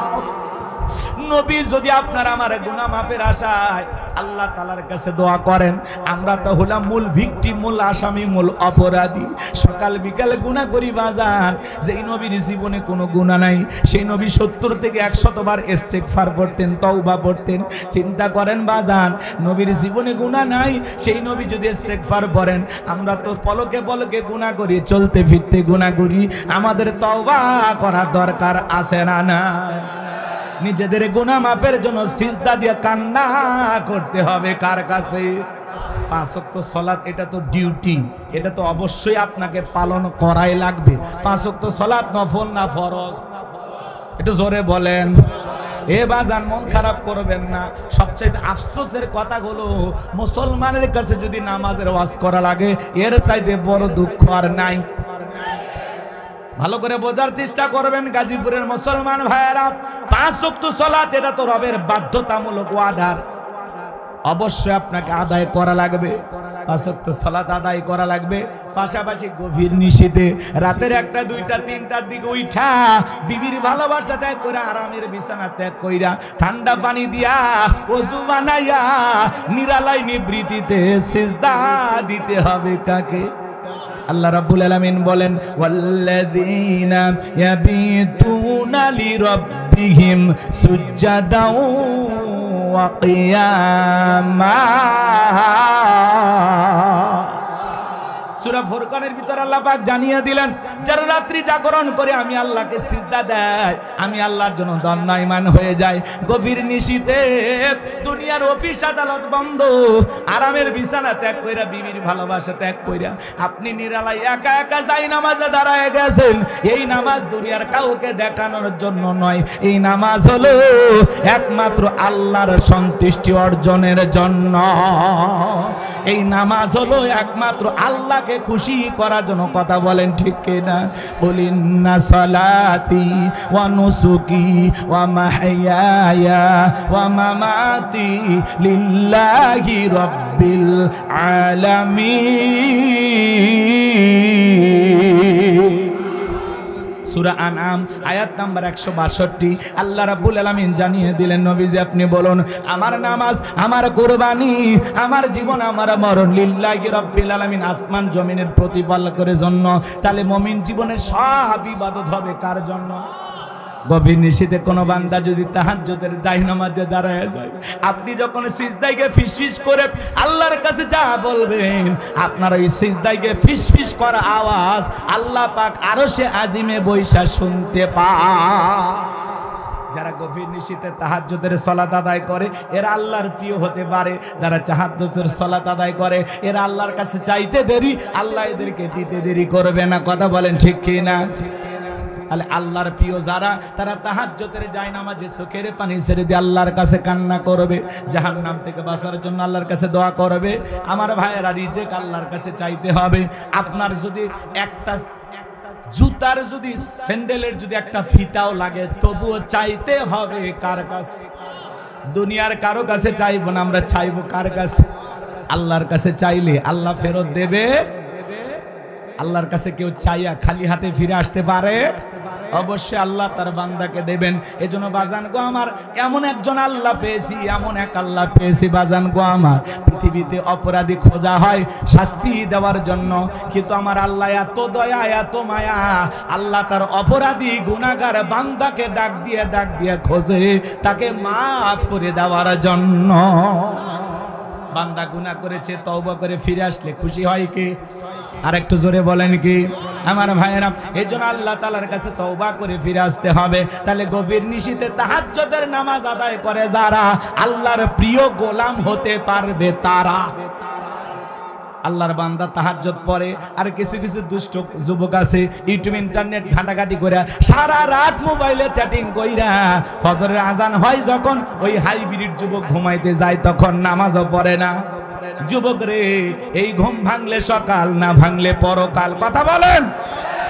নবী যদি আপনার আমার গুনাহ মাফের আশায় আল্লাহ তাআলার কাছে দোয়া করেন, আমরা তো হলাম মূল ভিকটিম, মূল আসামি, মূল অপরাধী। সকাল বিকাল গুনাহ করি বাজান। যেই নবীর জীবনে কোনো গুনাহ নাই, সেই নবী 70 থেকে 100 বার ইস্তেগফার পড়তেন, তওবা পড়তেন। চিন্তা করেন বাজান, নবীর জীবনে গুনাহ নাই, সেই নবী যদি ইস্তেগফার পড়েন, আমরা তো পলকে পলকে গুনাহ করি, চলতে ফিরতে গুনাহ করি। আমাদের তওবা করা দরকার আছে না? না, নিজেদের গুনাহ মাফের জন্য সিজদা দিয়ে কান্না করতে হবে কার কাছে? 5 ওয়াক্ত সালাত, এটা তো ডিউটি, এটা তো অবশ্যই আপনাকে পালন করাই লাগবে। 5 ওয়াক্ত সালাত নফল না ফরজ? একটু জোরে বলেন। এ বাজান মন খারাপ করবেন না। সবচেয়ে আফসোসের কথা হলো, মুসলমানের কাছে যদি নামাজের ওয়াজ করা লাগে, এর চাইতে বড় দুঃখ আর নাই। ভালো করে বোঝার চেষ্টা করবেন গাজীপুরের মুসলমান ভাইয়েরা, 5 ওয়াক্ত সালাত এটা তো রবের বাধ্যতামূলক অর্ডার, অবশ্যই আপনাকে আদায় করা লাগবে। 5 ওয়াক্ত সালাত আদায় করা লাগবে। পাশাপাশি গভীর নিশীতে রাতের 1টা 2টা 3টার দিকে উঠা বিবির ভালোবাসা ত্যাগ করে, আরামের বিছানা ত্যাগ কইরা, ঠান্ডা পানি দিয়া ওযু বানাইয়া নিরালাই নিবৃত্তিতে সিজদা দিতে হবে কাকে? আল্লাহ রাব্বুল আলামিন বলেন, ওয়াল্লাযীনা ইয়াবিতুনা লিরাব্বিহিম সুজদাও ওয়া কিয়ামা। সূরা ফুরকানের ভিতর আল্লাহ পাক জানিয়ে দিলেন, যারা রাত্রি জাগরণ করে আমি আল্লাহকে সিজদা দেয়, আমি আল্লাহর জন্য দণ্ডায়মান হয়ে যায়। গভীর নিশীতে দুনিয়ার অফিস আদালত বন্ধ, আরামের বিছানা ত্যাগ কইরা, বিবির ভালোবাসা ত্যাগ কইরা আপনি নিরালায় একা একা যাই নামাজে দাঁড়ায় গেছেন। এই নামাজ দুনিয়ার কাউকে দেখানোর জন্য নয়, এই নামাজ হলো একমাত্র আল্লাহর সন্তুষ্টি অর্জনের জন্য। এই নামাজ হলো একমাত্র আল্লাহকে খুশি করার জন্য। কথা বলেন ঠিক কিনা? কুলিন্না সালাতি ওয়া নুসুকি ওয়া মাহইয়ায়া ওয়া মামাতি লিল্লাহি রাব্বিল আলামিন। সূরা আনআম আয়াত নাম্বার 162 আল্লাহ রাব্বুল আলামিন জানিয়ে দিলেন, নবীজি আপনি বলুন, আমার নামাজ, আমার কুরবানি, আমার জীবন, আমার মরণ লিল্লাহি রাব্বিল আলামিন, আসমান জমিনের প্রতিপালকের জন্য। তাহলে মুমিন জীবনের সব ইবাদত হবে কার জন্য? গভীর নিশীতে কোনো বান্দা যদি তাহাজ্জুদের দায় নামাজে দাঁড়ায় যায়, আপনি যখন সিজদায় গিয়ে ফিসফিস করে আল্লাহর কাছে যা বলবেন, আপনার ওই সিজদায় গিয়ে ফিসফিস করা আওয়াজ আল্লাহ পাক আরশে আজিমে বৈশা শুনতে পায়। যারা গভীর নিশীতে তাহাজ্জুদের সালাত আদায় করে এরা আল্লাহর প্রিয় হতে পারে। যারা তাহাজ্জুদের সালাত আদায় করে এরা আল্লাহর কাছে চাইতে দেরি, আল্লাহ এদেরকে দিতে দেরি করবে না। কথা বলেন ঠিক কি না? তাহলে আল্লাহর প্রিয় যারা, তারা তাহাজ্জুদের জায়নামাজে চোখের পানি ছেড়ে দিয়ে আল্লাহর কাছে কান্না করবে, জাহান্নাম থেকে বাঁচার জন্য আল্লাহর কাছে দোয়া করবে। আমার ভাইয়েরা, রিজিক আল্লাহর কাছে চাইতে হবে। আপনার যদি একটা জুতার যদি স্যান্ডেলের যদি একটা ফিতাও লাগে, তবুও চাইতে হবে কার কাছে? দুনিয়ার কারো কাছে চাইবো না, আমরা চাইবো কার কাছে? আল্লাহর কাছে চাইলে আল্লাহ ফেরত দেবে। আল্লাহর কাছে কেউ চাইয়া খালি হাতে ফিরে আসতে পারে? অবশ্যই আল্লাহ তার বান্দাকে দেবেন। এজন্য বাজান গো আমার, এমন একজন আল্লাহ পেয়েছি, এমন এক আল্লাহ পেয়েছি বাজান গো আমার। পৃথিবীতে অপরাধী খোঁজা হয় শাস্তি দেওয়ার জন্য, কিন্তু আমার আল্লাহ এত দয়া, এত মায়া, আল্লাহ তার অপরাধী গুনাহগার বান্দাকে ডাক দিয়ে খোঁজে তাকে মাফ করে দেওয়ার জন্য। বান্দা গুনাহ করেছে, তওবা করে ফিরে আসলে খুশি হয় কে? আর একটু জোরে বলেন কি? আমার ভাইয়েরা, এজন্য আল্লাহ তাআলার কাছে তওবা করে ফিরে আসতে হবে। তাহলে গভীর নিশীতে তাহাজ্জুদের নামাজ আদায় করে যারা আল্লাহর প্রিয় গোলাম হতে পারবে তারা। আল্লাহর বান্দা তাহাজ্জুদ পড়ে, আর কিছু কিছু দুষ্ট যুবক আছে ইউটিউব ইন্টারনেট ঘাটাঘাটি করে সারা রাত মোবাইলে চ্যাটিং কইরা ফজরের আজান হয় যখন, ওই হাইব্রিড যুবক ঘুমাইতে যায় তখন নামাজও পড়ে না। যুবক রে, এই ঘুম ভাঙলে সকাল, না ভাঙলে পরকাল। কথা বলেন,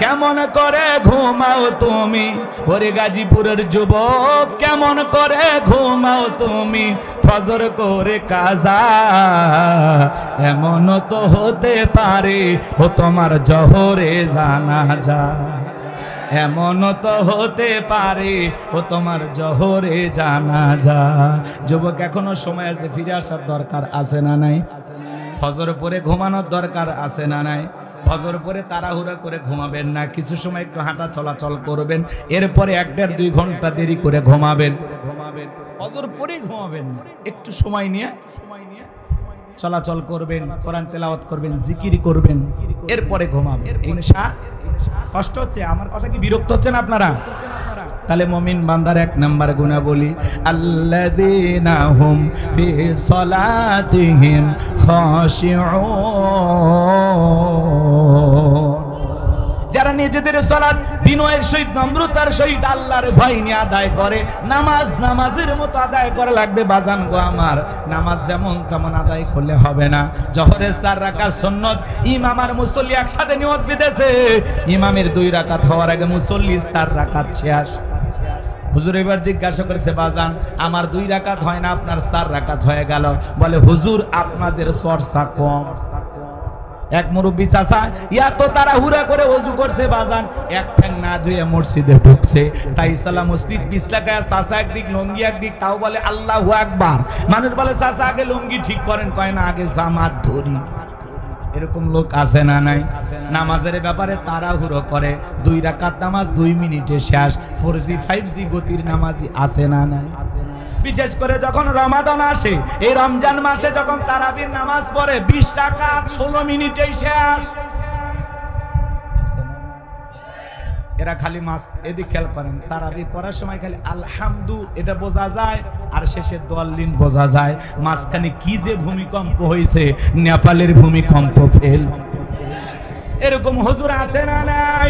কেমন করে ঘুমাও তুমি? ওরে গাজীপুরের যুবক, কেমন করে ঘুমাও তুমি? ফজর করে কাজা, এমন তো হতে পারে ও তোমার জহরে জানাজা। এমন তো হতে পারে ও তোমার জহরে জানাজা। যুবক, এখনো সময় আছে, ফিরে আসার দরকার আছে না নাই? ফজর পরে ঘুমানোর দরকার আছে না নাই? ফজর পরে তাড়াহুড়া করে ঘুমাবেন না, কিছু সময় একটু হাঁটা চলাচল করবেন, এরপরে 1-1.5-2 ঘন্টা দেরি করে ঘুমাবেন। ফজর পরে ঘুমাবেন না, একটু সময় নিয়ে চলাচল করবেন, কোরআন তেলাওয়াত করবেন, জিকির করবেন, এরপরে ঘুমাবেন। ইনশাআল্লাহ। কষ্ট হচ্ছে? আমার কথা কি বিরক্ত হচ্ছেন আপনারা? তাহলে মুমিন বান্দার 1 নাম্বার গুনাহ বলি, আল্লাযীনা হুম ফি সালাতিহিম খাশিউন। যারা নিজেদের সালাত বিনয়ের সহিত, নম্রতার সহিত আল্লাহর ভয় নিয়ে আদায় করে। নামাজের মতো আদায় করা লাগবে বাজান গো আমার। নামাজ যেমন তেমন আদায় করলে হবে না। জোহরের 4 রাকাত সুন্নত, ইমাম আর মুসল্লি একসাথে নিয়ত বিদেছে, ইমামের 2 রাকাত হওয়ার আগে মুসল্লি 4 রাকাত শেষ। হুজুর এবার জিজ্ঞাসা করেছে, বাজান আমার 2 রাকাত হয় না, আপনার 4 রাকাত হয়ে গেল। বলে, হুজুর আপনাদের চর্চা কম। এক মুরব্বী চাচা এত তাড়াহুড়া করে ওযু করছে বাজান, এক ঠ্যাং না ধুয়ে মসজিদে ঢুকছে। তাই সালাম মসজিদ বিছলাকায়, চাচা একদিক লুঙ্গি একদিক, তাও বলে আল্লাহু আকবার। মানুষ বলে, চাচা আগে লুঙ্গি ঠিক করেন, কয় না আগে জামাত ধরি। এরকম লোক আছে না নাই? নামাজের ব্যাপারে তাড়াহুড়ো করে, 2 রাকাত নামাজ 2 মিনিটে শেষ। 4G 5G গতির নামাজি আছে না নাই? বিশেষ করে যখন রমাদান আসে, এই রমজান মাসে যখন তারাবির নামাজ পড়ে 20 রাকাত 16 মিনিটেই শেষ। এরা খালি মাস্ক এদিক খেয়াল করেন, তারাবি পড়ার সময় খালি আলহামদু এটা বোঝা যায়, আর শেষে দোয়াল্লিন বোঝা যায়। মাঝখানে কি যে ভূমিকম্প হয়েছে, নেপালের ভূমিকম্প ফেল। এরকম হুজুর আছে না নাই?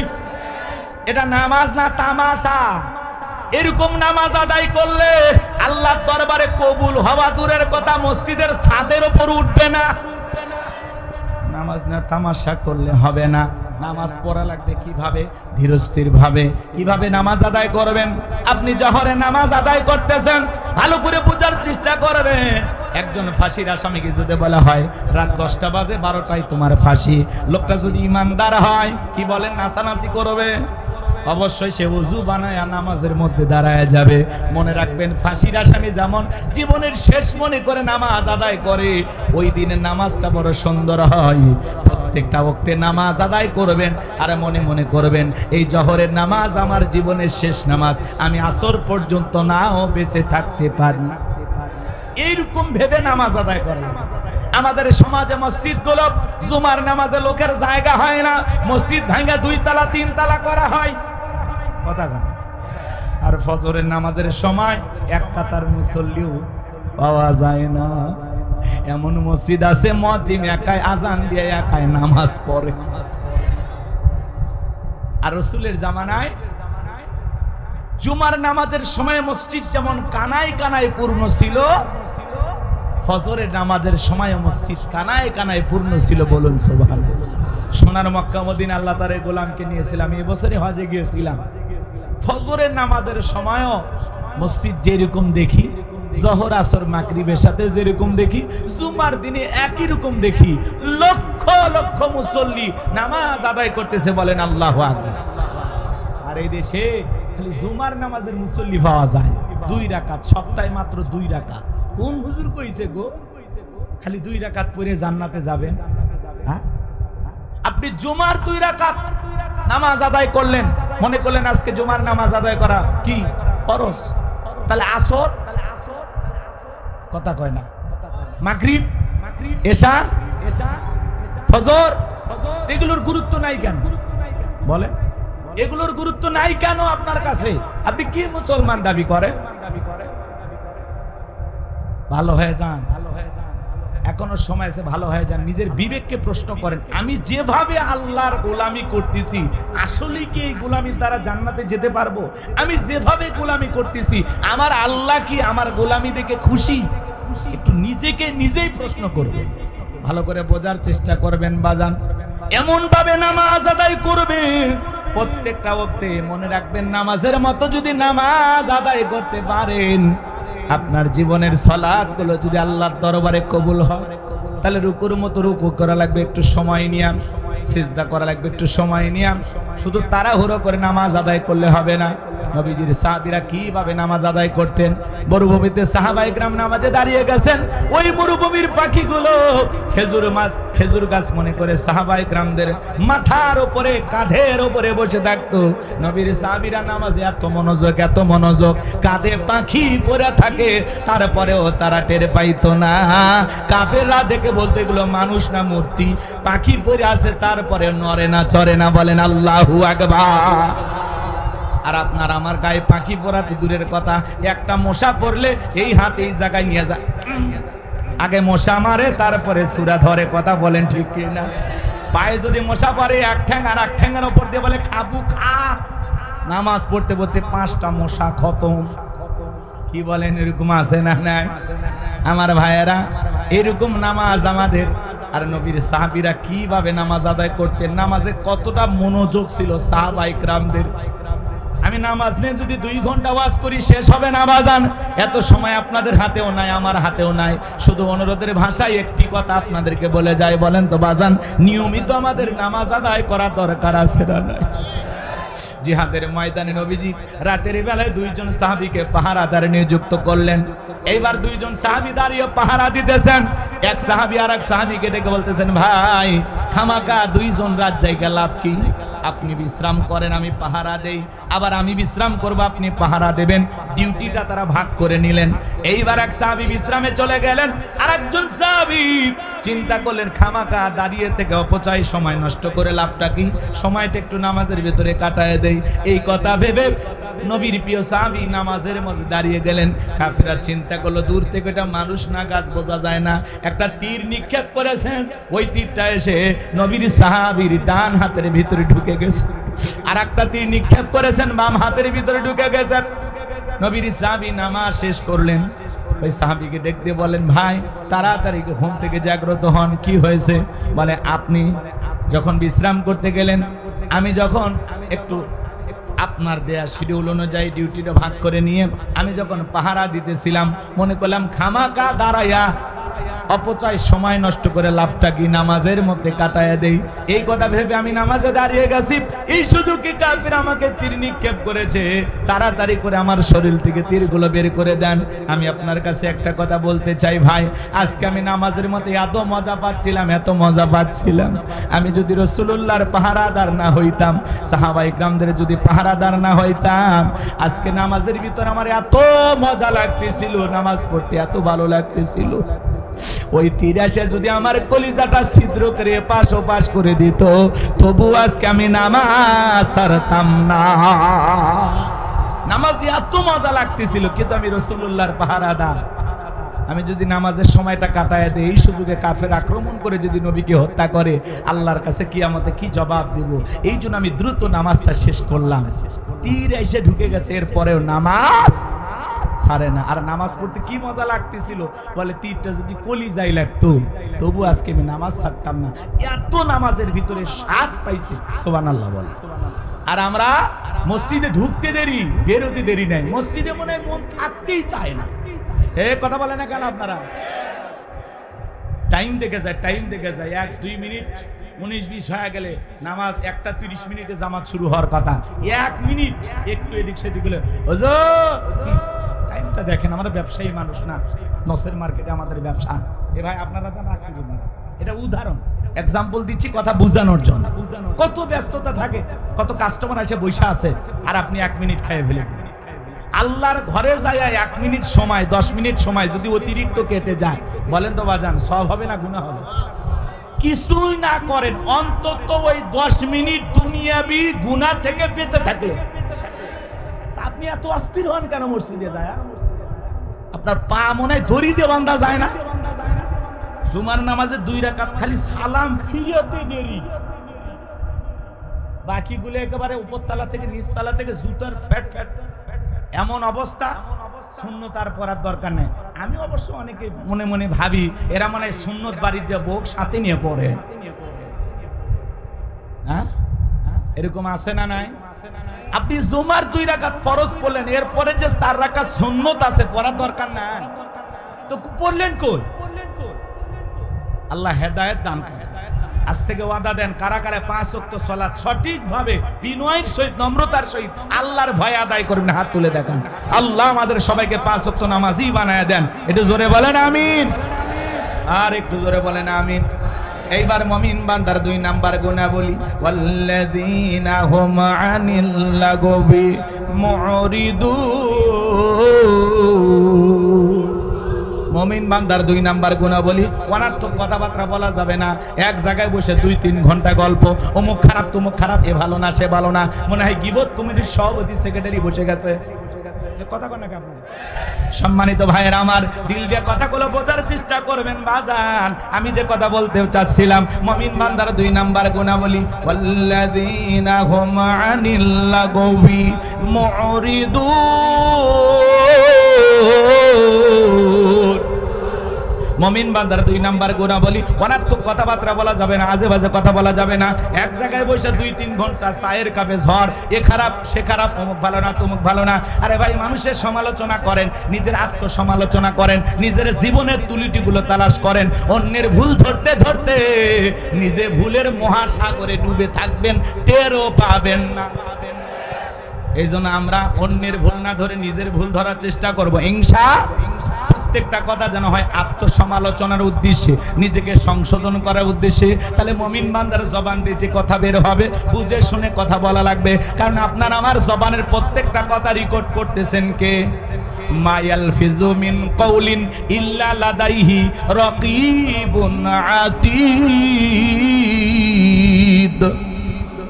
এটা নামাজ না তামাশা? এরকম নামাজ আদায় করলে আল্লাহর দরবারে কবুল হওয়া দূরের কথা, মসজিদের ছাদের উপর উঠবে না। নামাজ না তামাশা করলে হবে না। নামাজ পড়া লাগবে কিভাবে? ধীরস্থির ভাবে। কিভাবে নামাজ আদায় করবেন? আপনি জহরে নামাজ আদায় করতেছেন, ভালো করে বোঝার চেষ্টা করবেন। একজন ফাঁসির আসামিকে যদি বলা হয় রাত 10টা বাজে 12টায় তোমার ফাঁসি, লোকটা যদি ইমানদার হয় কি বলেন? নাচানাচি করবে? অবশ্যই সে ওযু বানায় নামাজের মধ্যে দাঁড়ায় যাবে। মনে রাখবেন, ফাঁসির আসামি যেমন জীবনের শেষ মনে করে নামাজ আদায় করে, ওই দিনের নামাজটা বড় সুন্দর হয়। প্রত্যেকটা ওয়াক্তে নামাজ আদায় করবেন, আর মনে মনে করবেন এই জহরের নামাজ আমার জীবনের শেষ নামাজ, আমি আসর পর্যন্ত নাও বেঁচে থাকতে পারি। এইরকম ভেবে নামাজ আদায় করবেন। আমাদের সমাজে মসজিদগুলো জুমার নামাজে লোকের জায়গা হয় না, মসজিদ ভাঙা 2 তলা 3 তলা করা হয়। কথা না। আর ফজরের নামাজের সময় এক কাতার মুসল্লিও পাওয়া যায় না। এমন মসজিদ আছে মুয়াজ্জিন একাই আজান দিয়ে একাই নামাজ পড়ে। আর রাসূলের জামানায় জুমার নামাজের সময় মসজিদ যেমন কানায় কানায় পূর্ণ ছিল, ফজরের নামাজের সময় মসজিদ কানায় কানায় পূর্ণ ছিল। বলুন সুবহানাল্লাহ। সোনার মক্কা মদিনা আল্লাহ তাআলা গোলামকে নিয়েছিলাম, এই বছরে হজে গিয়েছিলাম। ফজরের নামাজের সময়ও মসজিদ যেরকম দেখি, জোহর আসর মাগরিবের সাথে যেরকম দেখি, জুমার দিনে একই রকম দেখি। লক্ষ লক্ষ মুসল্লি নামাজ আদায় করতেছে, বলেন আল্লাহু আকবার। আর এই দেশে খালি জুমার নামাজের মুসল্লি পাওয়া যায় 2 রাকাত, সপ্তাহে মাত্র 2 রাকাত। কোন হুজুর কইছে গো খালি 2 রাকাত পড়ে জান্নাতে যাবেন? হ্যাঁ, আপনি জুমার 2 রাকাত নামাজ আদায় করলেন, মনে করলেন আজকে জুমার নামাজ আদায় করা কি ফরজ, তাহলে আসর কথা কয় না, মাগরিব, এশা, ফজর, এগুলোর গুরুত্ব নাই কেন? বলে এগুলোর গুরুত্ব নাই কেন আপনার কাছে? আপনি কি মুসলমান দাবি করেন? ভালো হয়ে যান, এখনো সময় আছে, ভালো হয়ে যান। নিজের বিবেককে প্রশ্ন করেন, আমি যেভাবে আল্লাহর গোলামি করতেছি আসলে কি এই গোলামির দ্বারা জান্নাতে যেতে পারবো? আমি যেভাবে গোলামি করতেছি আমার আল্লাহ কি আমার গোলামি দেখে খুশি? একটু নিজেকে নিজেই প্রশ্ন করবেন, ভালো করে বোঝার চেষ্টা করবেন বাজান। এমন ভাবে নামাজ আদায় করবেন প্রত্যেকটা ওয়াক্তে, মনে রাখবেন নামাজের মতো যদি নামাজ আদায় করতে পারেন, আপনার জীবনের সালাতগুলো যদি আল্লাহর দরবারে কবুল হয়, তাহলে রুকুর মতো রুকু করা লাগবে একটু সময় নিয়ে, সিজদা করা লাগবে একটু সময় নিয়ে। শুধু তাড়াহুড়ো করে নামাজ আদায় করলে হবে না। নবীজির সাহাবীরা কিভাবে নামাজ আদায় করতেন? মরুভূমিতে সাহাবায়ে কেরাম নামাজে দাঁড়িয়ে গেছেন, ওই মরুভূমির পাখিগুলো খেজুর গাছ মনে করে সাহাবায়ে কেরামদের মাথার উপরে কাঁধের উপরে বসে থাকতো। নবীর সাহাবীরা নামাজে এত মনোযোগ, কাঁধে পাখি পড়ে থাকে, তারপরেও তারা টের পাইতো না। কাফেররা দেখে বলতে এগুলো মানুষ না মূর্তি, পাখি পড়ে আছে, তারপরে নড়ে না চড়ে না। বলেন আল্লাহু আকবার। আর আপনার আমার গায়ে পাখি পড়া তো দূরের কথা, একটা মশা পড়লে এই হাত এই জায়গায় নিয়ে যায়, আগে মশা মারে তারপরে সূরা ধরে। কথা বলেন ঠিক কি না? পায়ে যদি মশা পড়ে এক ঠ্যাং আর এক ঠ্যাঙের উপর দিয়ে বলে খাবু খা। নামাজ পড়তে পড়তে 5টা মশা খতম। কি বলেন? এরকম আছে না নাই? আমার ভাইয়েরা, এরকম নামাজ আমাদের। আর নবীর সাহাবীরা কিভাবে নামাজ আদায় করতেন, নামাজে কতটা মনোযোগ ছিল সাহাবায়ে কেরামদের। আমি নামাজ নিয়ে যদি 2 ঘন্টা ওয়াজ করি শেষ হবে না বাজান। এত সময় আপনাদের হাতেও নাই, আমার হাতেও নাই। শুধু অনুরোধের ভাষায় একটি কথা আপনাদেরকে বলে যাই, বলেন তো বাজান, নিয়মিত আমাদের নামাজ আদায় করা দরকার আছে না নাই? জিহাদের ময়দানে নবীজি রাতের বেলায় 2 জন সাহাবীকে পাহারাদার নিযুক্ত করলেন। এইবার 2 জন সাহাবী দাঁড়িয়ে পাহারা দিতেছেন। এক সাহাবী আর এক সাহাবীকে ডেকে বলতেছেন, ভাই খামাকা 2 জন রাত জায়গা লাভ কি? আপনি বিশ্রাম করেন, আমি পাহারা দেই, আবার আমি বিশ্রাম করব, আপনি পাহারা দেবেন। ডিউটিটা তারা ভাগ করে নিলেন। এইবার এক সাহাবী বিশ্রামে চলে গেলেন, আর একজন সাহাবী চিন্তা করলেন খামাকা দাঁড়িয়ে থেকে অপচয় সময় নষ্ট করে লাভটা কি, সময়টা একটু নামাজের ভিতরে কাটায় দেই। এই কথা ভেবে নবীর প্রিয় সাহাবী নামাজের মধ্যে দাঁড়িয়ে গেলেন। কাফেররা চিন্তা করলো দূর থেকে এটা মানুষ না গাছ বোঝা যায় না, একটা তীর নিক্ষেপ করেছেন, ওই তীরটা এসে নবীর সাহাবীর ডান হাতের ভিতরে ঢুকে গেছে। আর একটা তীর নিক্ষেপ করেছেন বাম হাতের ভিতরে ঢুকে গেছে। নবীর সাহাবী নামাজ শেষ করলেন, ওই সাহাবীকে দেখতে বলেন ভাই তাড়াতাড়ি ঘুম থেকে জাগ্রত হন, কি হয়েছে? বলে আপনি যখন বিশ্রাম করতে গেলেন, আমি যখন একটু আপনার দেয়া শিডিউল অনুযায়ী ডিউটিটা ভাগ করে নিয়ে আমি যখন পাহারা দিতেছিলাম, মনে করলাম খামাকা দাঁড়াইয়া অপচয় সময় নষ্ট করে লাভটা কি, নামাজের মধ্যে কাটায়া দেই। এই কথা ভেবে আমি নামাজে দাঁড়িয়ে গেছি, এই সুযোগে কাফির আমাকে তীর নিক্ষেপ করেছে। তাড়াতাড়ি করে আমার শরীর থেকে তীরগুলো বের করে দেন। আমি আপনার কাছে একটা কথা বলতে চাই ভাই, আজকে আমি নামাজের মধ্যে এত মজা পাচ্ছিলাম, এত মজা পাচ্ছিলাম, আমি যদি রাসূলুল্লাহর পাহারাদার না হইতাম, সাহাবায়ে কিরামদের যদি পাহারাদার না হইতাম, আজকে নামাজের ভিতর আমার এত মজা লাগতেছিল, নামাজ পড়তে এত ভালো লাগতেছিল। ওই তীর এসে যদি আমার কলিজাটা ছিদ্র করে পাশ ও পাশ করে দিত, তবু আজকে আমি নামাজ ছাড়তাম না। নামাজ এত মজা লাগতেছিল, কিন্তু আমি রাসূলুল্লাহর পাহারাদার। আমি যদি নামাজের সময়টা কাটায় দেই, এই সুযোগে কাফের আক্রমণ করে যদি নবীকে হত্যা করে, আল্লাহর কাছে কিয়ামতে কি জবাব দেব? এই জন্য আমি দ্রুত নামাজটা শেষ করলাম। তীর এসে ঢুকে গেছে, এরপরেও নামাজ ছাড়ে না। আর নামাজ পড়তে কি মজা লাগতেছিল, বলে তীরটা যদি কলিজায় লাগতো, তবু আজকে আমি নামাজ ছাড়তাম না। এত নামাজের ভিতরে স্বাদ পাইছে, সুবহানাল্লাহ বলে। আর আমরা মসজিদে ঢুকতে দেরি, বেরোতে দেরি নাই, মসজিদে মনে হয় মন থাকতেই চায় না। কথা বলে না কেন আপনারা? টাইম দেখে যায়, টাইম দেখে যায়, 1-2 মিনিট 19-20 হয়ে গেলে নামাজ 1:30 মিনিটে জামাত শুরু হওয়ার কথা, 1 মিনিট একটু এদিক সেদিক হলে হুজুর টাইমটা দেখেন। আমাদের ব্যবসায়ী মানুষ না, নসের মার্কেটে আমাদের ব্যবসা। এ ভাই আপনারা তো রাখেন না, এটা উদাহরণ, এক্সাম্পল দিচ্ছি কথা বোঝানোর জন্য। কত ব্যস্ততা থাকে, কত কাস্টমার এসে বসে আছে, আর আপনি 1 মিনিট খাইয়ে ফেলে দিলেন। আল্লাহর ঘরে যায় 1 মিনিট সময়, 10 মিনিট সময় যদি অতিরিক্ত কেটে যায়, বলেন তো বাজান সওয়াব হবে না গুনাহ হবে? কিছুই না করেন, অন্তত ওই 10 মিনিট দুনিয়াবি গুনাহ থেকে বেঁচে থাকলে। আপনি এত অস্থির হন কেন মসজিদে যায়? আপনার পা মনে হয় দড়ি দিয়ে বাঁধা যায় না? জুমার নামাজে 2 রাকাত খালি সালাম ফিরিয়েতে দেরি, বাকিগুলো একেবারে উপরতলা থেকে নিচতলা থেকে জুতার ফ্যাট ফ্যাট এমন অবস্থা। সুন্নত আর পড়ার দরকার নেই। আমি অবশ্য অনেকে মনে মনে ভাবি এরা মনে হয় সুন্নত বাড়ির যে বোক সাথে নিয়ে পড়ে, হ্যাঁ এরকম আছে না নাই? আপনি জুমার 2 রাকাত ফরজ পড়লেন, এরপরে যে 4 রাকাত সুন্নত আছে পড়ার দরকার নাই, তো পড়লেন কই? আল্লাহ হেদায়েত দান করেন। আজ থেকে ওয়াদা দেন, কারা কারা 5 ওয়াক্ত সালাত সঠিকভাবে বিনয়ের সহিত নম্রতার সহিত আল্লাহর ভয় আদায় করবেন, হাত তুলে দেখান। আল্লাহ আমাদের সবাইকে 5 ওয়াক্ত নামাজি বানায় দেন। একটু জোরে বলেন আমিন, আর একটু জোরে বলেন আমিন। এইবার মুমিন বান্দার 2 নাম্বার গুনাহবলী, ওয়াল্লাযীনা হুম আনিল লাগবি মুরিদুন। মুমিন বান্দার 2 নাম্বার গুনাহবলী, অনার্থক কথাবার্তা বলা যাবে না। এক জায়গায় বসে 2-3 ঘন্টা গল্প, অমুক খারাপ তমুক খারাপ, এ ভালো না সে ভালো না, মনে হয় গীবত কমিটির সভাপতি সেক্রেটারি বসে গেছে। কথা কন না আপনারা? সম্মানিত ভাইয়ের আমার, দিল দিয়ে কথাগুলো বোঝার চেষ্টা করবেন বাজান। আমি যে কথা বলতে চাচ্ছিলাম, মুমিন বান্দার 2 নাম্বার গুনাহবলী, ওয়াল্লাযীনা হুম আনিল লাগবি মুরিদুন। মুমিন বান্দার 2 নাম্বার গুনাহবলী, অনার্থক কথাবার্তা বলা যাবে না, আজে বাজে কথা বলা যাবে না। এক জায়গায় বসে 2-3 ঘন্টা চায়ের কাপে ঝড়, এ খারাপ সে খারাপ, অমুক ভালো না তমুক ভালো না। আরে ভাই, মানুষের সমালোচনা করেন, নিজের আত্মসমালোচনা করেন, নিজের জীবনের ত্রুটিগুলো তালাশ করেন। অন্যের ভুল ধরতে ধরতে নিজে ভুলের মহাসাগরে ডুবে থাকবেন, টেরও পাবেন না। এই জন্য আমরা অন্যের ভুল না ধরে নিজের ভুল ধরার চেষ্টা করব ইনশাআল্লাহ। প্রত্যেকটা কথা যেন হয় আত্মসমালোচনার উদ্দেশ্যে, নিজেকে সংশোধন করার উদ্দেশ্যে। তাহলে মুমিন বান্দার জবান দিয়ে যে কথা বের হবে বুঝে শুনে কথা বলা লাগবে, কারণ আপনার আমার জবানের প্রত্যেকটা কথা রেকর্ড করতেছেন কে? মা ইয়ালফিজু মিন কাউলিন ইল্লা লাদাইহি রাকিবুন আতীদ।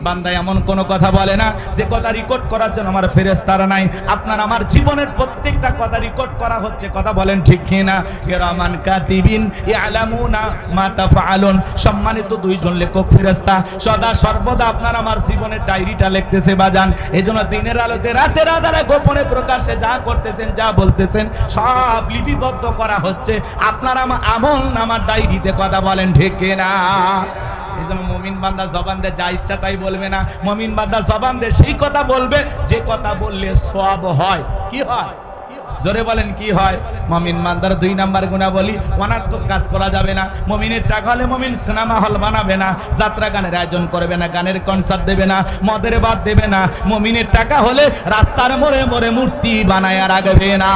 বান্দা এমন কোন কথা বলে না যে কথা রেকর্ড করার জন্য আমার ফেরেশতারা নাই। আপনার আমার জীবনের প্রত্যেকটা কথা রেকর্ড করা হচ্ছে, কথা বলেন ঠিক কিনা? কিরামান কাতিবিন ইয়ালামুনা মা তাফআলুন। সম্মানিত দুইজন লেখক ফেরেশতা সদা সর্বদা আপনার আমার জীবনের ডায়েরিটা লিখতেছে বাজান। এজন্য দিনের আলোতে রাতের আধারে গোপনে প্রকাশে যা করতেছেন, যা বলতেছেন সব লিপিবদ্ধ করা হচ্ছে আপনার আমার আমল নামার ডায়েরিতে, কথা বলেন ঠিক কিনা? এজন্য মুমিন বান্দা জবান দিয়ে যা ইচ্ছা তাই বলবে না। মুমিন বান্দা জবান দিয়ে সেই কথা বলবে যে কথা বললে সওয়াব হয়। কি হয়? জোরে বলেন কি হয়? মুমিন বান্দার 2 নাম্বার গুণাবলী, অনার্থক কাজ করা যাবে না। মুমিনের টাকা হলে মুমিন সিনেমা হল বানাবে না, যাত্রা গানের আয়োজন করবে না, গানের কনসার্ট দেবে না, মদের বাদ দেবে না। মুমিনের টাকা হলে রাস্তার মোড়ে মোড়ে মূর্তি বানায় রাখবে না।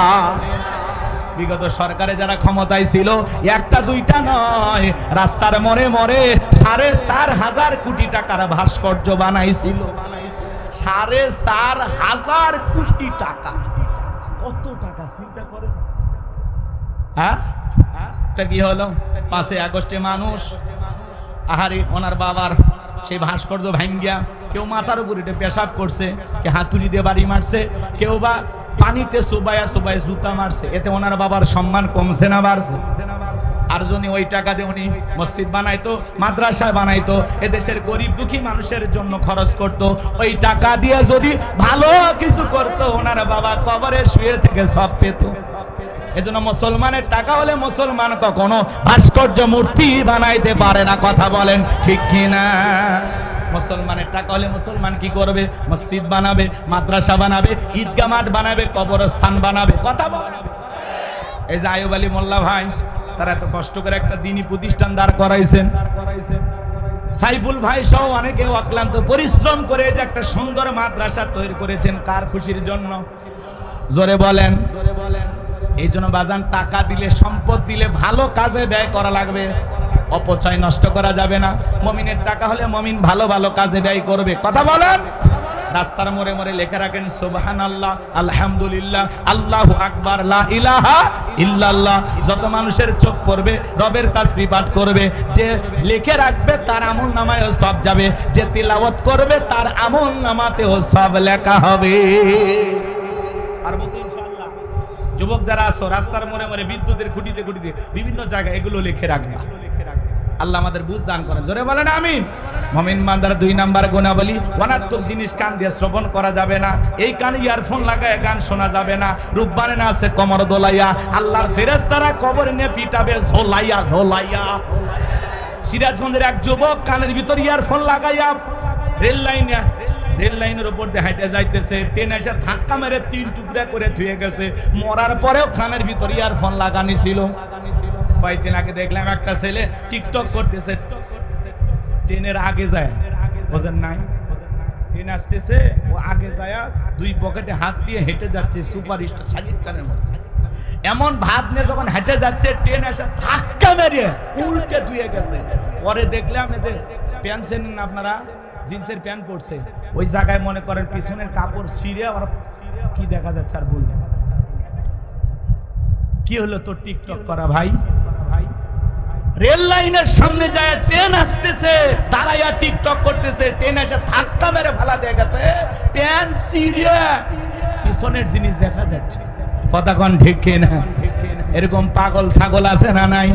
বিগত সরকারে যারা ক্ষমতায় ছিল, একটা দুইটা নয়, রাস্তার মোড়ে মোড়ে 4,500 কোটি টাকার ভাস্কর্য বানাইছিল। 4,500 কোটি টাকা। কত টাকা চিন্তা করেন? হ্যাঁ, এটা কি হলো? 5 আগস্টে মানুষ আহারে ওনার বাবার সেই ভাস্কর্য ভাঙ্গিয়া কেউ মাথার উপরে পেশাব করছে, কে হাতুড়ি দিয়ে বাড়ি মারছে, কেউ বা পানিতে সুবায়া সুবায়া জুতা মারছে। এতে ওনার বাবার সম্মান কমছে না বাড়ছে? আর যদি ওই টাকা দিয়ে উনি মসজিদ বানাইতো, মাদ্রাসা বানাইতো, এদেশের গরিব দুঃখী মানুষের জন্য খরচ করত, ওই টাকা দিয়ে যদি ভালো কিছু করতো, ওনার বাবা কবরে শুয়ে থেকে সব পেত। এজন্য মুসলমানের টাকা হলে মুসলমান কখনো ভাস্কর্য মূর্তি বানাইতে পারে না, কথা বলেন ঠিক কিনা? মুসলমানের টাকা হলে মুসলমান কি করবে? মসজিদ বানাবে, মাদ্রাসা বানাবে, ঈদগাহ মাঠ বানাবে, কবরস্থান বানাবে, কথা বলে। এই যে আইয়ুব আলী মোল্লা ভাই, তারা এত কষ্ট করে একটা দ্বীনি প্রতিষ্ঠান দাঁড় করাইছেন। সাইফুল ভাই সহ অনেকে অক্লান্ত পরিশ্রম করে যে একটা সুন্দর মাদ্রাসা তৈরি করেছেন, কার খুশির জন্য? জোরে বলেন। এই জন্য বাজান, টাকা দিলে, সম্পদ দিলে ভালো কাজে ব্যয় করা লাগবে, অপচয় নষ্ট করা যাবে না। মুমিনের টাকা হলে মুমিন ভালো ভালো কাজে ব্যয় করবে, কথা বলেন। রাস্তার মোড়ে মোড়ে লেখা রাখেন সুবহানাল্লাহ, আলহামদুলিল্লাহ, আল্লাহু আকবার, লা ইলাহা ইল্লাল্লাহ। যত মানুষের চোখ পড়বে রবের তাসবিহ পাঠ করবে, যে লিখে রাখবে তার আমলনামায়ও সব যাবে, যে তিলাওয়াত করবে তার আমলনামাতেও সব লেখা হবে। আর বলতে ইনশাআল্লাহ যুবক যারা আছো, রাস্তার মোড়ে মোড়ে বিদ্যুতের খুঁটিতে খুঁটিতে বিভিন্ন জায়গায় এগুলো লিখে রাখবা। আল্লাহ আমাদের বুঝ দান করেন, জোরে বলেন আমিন। মুমিন বান্দার 2 নাম্বার গুণাবলী, অনার্থক জিনিস কান দিয়ে শ্রবণ করা যাবে না। এই কানে ইয়ারফোন লাগায় গান শোনা যাবে না। রূপবানে না আছে কমর দোলাইয়া, আল্লাহর ফেরেশতারা কবর নিয়ে পিটাবে ঝোলাইয়া ঝোলাইয়া। সিরাজগঞ্জের এক যুবক কানের ভিতর ইয়ারফোন লাগাইয়া রেল লাইনের উপর দিয়ে হাঁটে যাইতেছে, ট্রেন এসে ধাক্কা মেরে 3 টুকরা করে ধুয়ে গেছে। মরার পরেও কানের ভিতর ইয়ারফোন লাগানি ছিল। কয়েকদিন আগে দেখলাম একটা ছেলে টিকটক করতেছে, ট্রেনের আগে যায়, বোঝেন নাই? ট্রেন আসতেছে, ও আগে যায়, 2 পকেটে হাত দিয়ে হেঁটে যাচ্ছে, সুপারস্টার সাজিদ খানের মতো। এমন ভাব নিয়ে যখন হেঁটে যাচ্ছে, ট্রেন এসে ধাক্কা মেরে উল্টে ধুয়ে গেছে। পরে দেখলাম এই যে প্যান্ট চেনেন আপনারা, জিন্সের প্যান্ট পরছে, ওই জায়গায় মনে করেন পিছনের কাপড় ছিঁড়ে আর কি দেখা যাচ্ছে আর বলবেন। কি হলো তোর টিকটক করা ভাই? রেল লাইনের সামনে যায়, ট্রেন আসতেছে, দাঁড়াইয়া টিকটক করতেছে, ট্রেন এসে ধাক্কা মেরে ফেলা দিয়ে গেছে, প্যান্ট ছিঁড়ে পিছনের জিনিস দেখা যাচ্ছে, কথা কোন ঠিক কিনা? এরকম পাগল ছাগল আছে না নাই?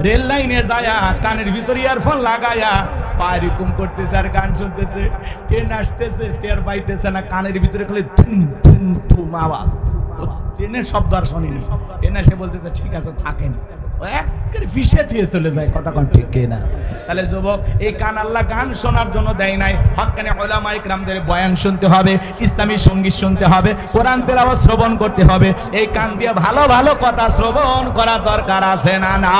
রেল লাইনে যায়া কানের ভিতরে ইয়ারফোন লাগায়া পায়রকম করতেছে আর গান শুনতেছে, ট্রেন আসতেছে, টের পাইতেছে না, কানের ভিতরে খালি ধুম ধুম ধুম আওয়াজ, ট্রেনের শব্দ আর শোনেনি। ট্রেন এসে বলতেছে ঠিক আছে থাকেন, একেবারে ফিসে থিয়ে চলে যায়, কথা কোন ঠিক কিনা? তাহলে যুবক, এই কান আল্লাহ গান শোনার জন্য দেয় নাই। হক্কানি উলামা ইকরামদের বয়ান শুনতে হবে, ইসলামী সঙ্গীত শুনতে হবে, কোরআন তেলাওয়াত শ্রবণ করতে হবে। এই কান দিয়ে ভালো ভালো কথা শ্রবণ করা দরকার আছে না না?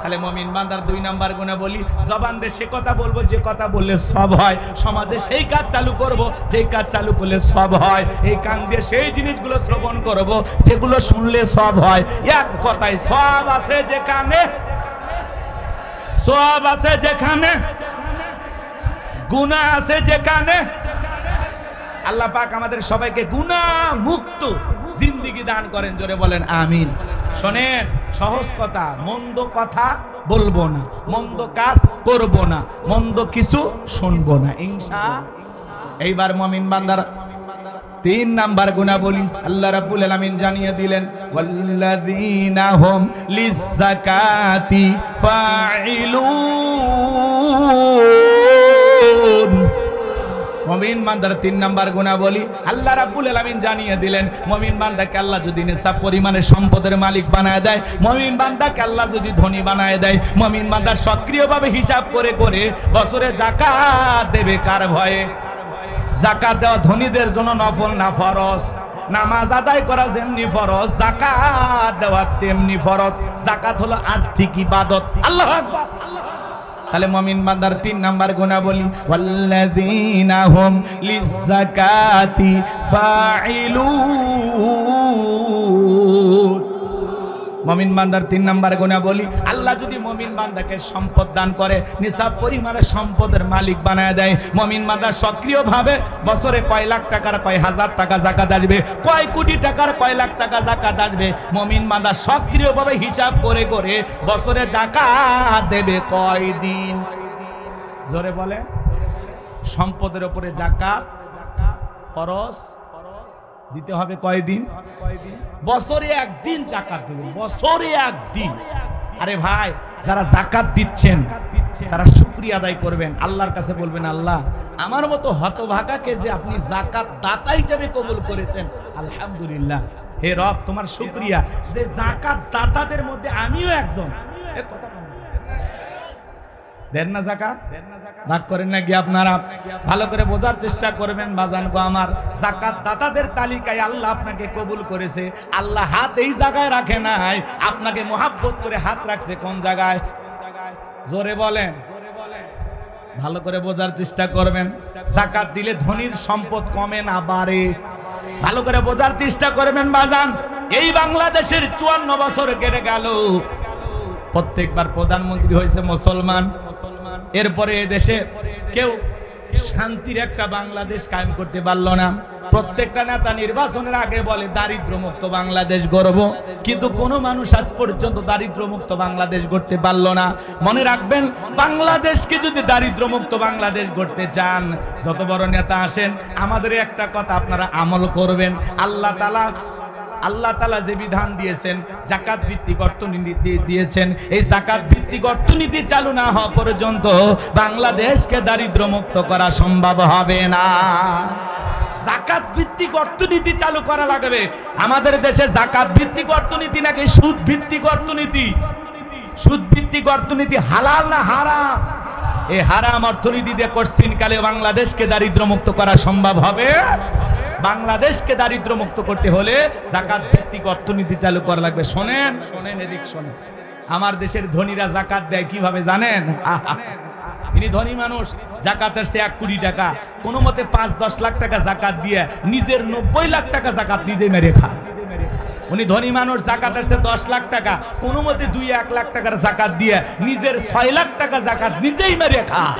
তাহলে মুমিন বান্দার 2 নাম্বার গুণাবলী, জবান দিয়ে সে কথা বলবো যে কথা বললে সব হয়, সমাজে সেই কাজ চালু করব যেই কাজ চালু করলে সব হয়, এই কান দিয়ে সেই জিনিসগুলো শ্রবণ করব যেগুলো শুনলে সব হয়। এক কথায় সব আছে যেখানে, সব আছে যেখানে, গুনাহ আছে যেখানে। আল্লাহ পাক আমাদের সবাইকে গুনাহ মুক্ত জিন্দেগি দান করেন, জোরে বলেন আমিন। শোনেন, সহজ কথা, মন্দ কথা বলবো না, মন্দ কাজ করব না, মন্দ কিছু শুনবো না ইনশাআল্লাহ। এইবার মুমিন বান্দার 3 নাম্বার গুণাবলী আল্লাহ রাব্বুল আলামিন জানিয়ে দিলেন, ওয়াল্লাযীনা হুম লিয-যাকাতি ফাঈলুন। মুমিন বান্দার 3 নাম্বার গুণাবলী আল্লাহ রাব্বুল আলামিন জানিয়ে দিলেন, মুমিন বান্দাকে আল্লাহ যদি নিসাব পরিমাণে সম্পদের মালিক বানায় দেয়, মুমিন বান্দাকে আল্লাহ যদি ধনী বানায় দেয়, মুমিন বান্দা সক্রিয়ভাবে হিসাব করে করে বছরে যাকাত দেবে কার ভয়ে? যাকাত দেওয়া ধনীদের জন্য নফল না ফরজ। নামাজ আদায় করা যেমনি ফরজ, যাকাত দেওয়া তেমনি ফরজ। যাকাত হলো আর্থিক ইবাদত। আল্লাহু আকবার। তাহলে মুমিন বান্দার 3 নাম্বার গুণাবলী, ওয়াল্লাযীনা হুম লিয-যাকাতি ফাঈলুন। মুমিন বান্দার 3 নাম্বার গুণাবলী, আল্লাহ যদি মুমিন বান্দাকে সম্পদ দান করে, নিসাব পরিমাণের সম্পদের মালিক বানায় দেয়, মুমিন বান্দা সক্রিয়ভাবে বছরে কয় লাখ টাকার কয় হাজার টাকা যাকাত আসবে, কয় কোটি টাকার কয় লাখ টাকা যাকাত আসবে, মুমিন বান্দা সক্রিয়ভাবে হিসাব করে করে বছরে যাকাত দেবে কয় দিন? জোরে বলে। সম্পদের উপরে যাকাত ফরজ দিতে হবে কয় দিন? বছরে একদিন যাকাত দেবেন, বছরে একদিন। আরে ভাই, যারা যাকাত দিচ্ছেন তারা শুকরিয়া আদায় করবেন, আল্লাহর কাছে বলবেন, আল্লাহ আমার মতো হতভাগাকে যে আপনি যাকাত দাতা হিসেবে কবুল করেছেন, আলহামদুলিল্লাহ। হে রব, তোমার শুকরিয়া যে যাকাত দাতাদের মধ্যে আমিও একজন। দেন না যাকাত? রাগ করেন নাকি আপনারা? ভালো করে বোঝার চেষ্টা করবেন বাজান গো আমার। যাকাত দাতাদের তালিকায় আল্লাহ আপনাকে কবুল করেছে। আল্লাহ হাত এই জায়গায় রাখে নাই, আপনাকে মোহাব্বত করে হাত রাখছে কোন জায়গায়? জোরে বলেন। ভালো করে বোঝার চেষ্টা করবেন। যাকাত দিলে ধনীর সম্পদ কমে না বাড়ে। ভালো করে বোঝার চেষ্টা করবেন বাজান। এই বাংলাদেশের 54 বছর কেটে গেল, প্রত্যেকবার প্রধানমন্ত্রী হয়েছে মুসলমান, এরপরে দেশে কেউ শান্তির একটা বাংলাদেশ কায়েম করতে পারলো না। প্রত্যেকটা নেতা নির্বাচনের আগে বলে দারিদ্র মুক্ত বাংলাদেশ গড়ব, কিন্তু কোনো মানুষ আজ পর্যন্ত দারিদ্র মুক্ত বাংলাদেশ গড়তে পারলো না। মনে রাখবেন, বাংলাদেশকে যদি দারিদ্র মুক্ত বাংলাদেশ গড়তে চান, যত বড় নেতা আসেন, আমাদের একটা কথা আপনারা আমল করবেন। আল্লাহ তাআলা যে বিধান দিয়েছেন, যাকাত ভিত্তিক অর্থনীতি দিয়েছেন, এই যাকাত ভিত্তিক অর্থনীতি চালু না হওয়া পর্যন্ত বাংলাদেশকে দারিদ্র মুক্ত করা সম্ভব হবে না। যাকাত ভিত্তিক অর্থনীতি চালু করা লাগবে। আমাদের দেশে যাকাত ভিত্তিক অর্থনীতি নাকি সুদ ভিত্তিক অর্থনীতি? সুদ ভিত্তিক অর্থনীতি হালাল না হারাম? এই হারাম অর্থনীতি দিয়ে কোশ্চিন কালে বাংলাদেশকে দারিদ্র মুক্ত করা সম্ভব হবে? বাংলাদেশকে দারিদ্র মুক্ত করতে হলে যাকাত ভিত্তিক অর্থনীতি চালু করা লাগবে। শোনেন শোনেন, এদিক শোনেন। আমার দেশের ধনীরা যাকাত দেয় কিভাবে জানেন? ইনি ধনী মানুষ, যাকাতের সে 1 কোটি টাকা, কোনো মতে 5-10 লাখ টাকা যাকাত দিয়ে নিজের 90 লাখ টাকা যাকাত নিজে মেরে খায়। উনি ধনী মানুষ, যাকাতের সে 10 লাখ টাকা, কোনো মতে 2-1 লাখ টাকার যাকাত দিয়ে নিজের 6 লাখ টাকা যাকাত নিজেই মেরে খায়।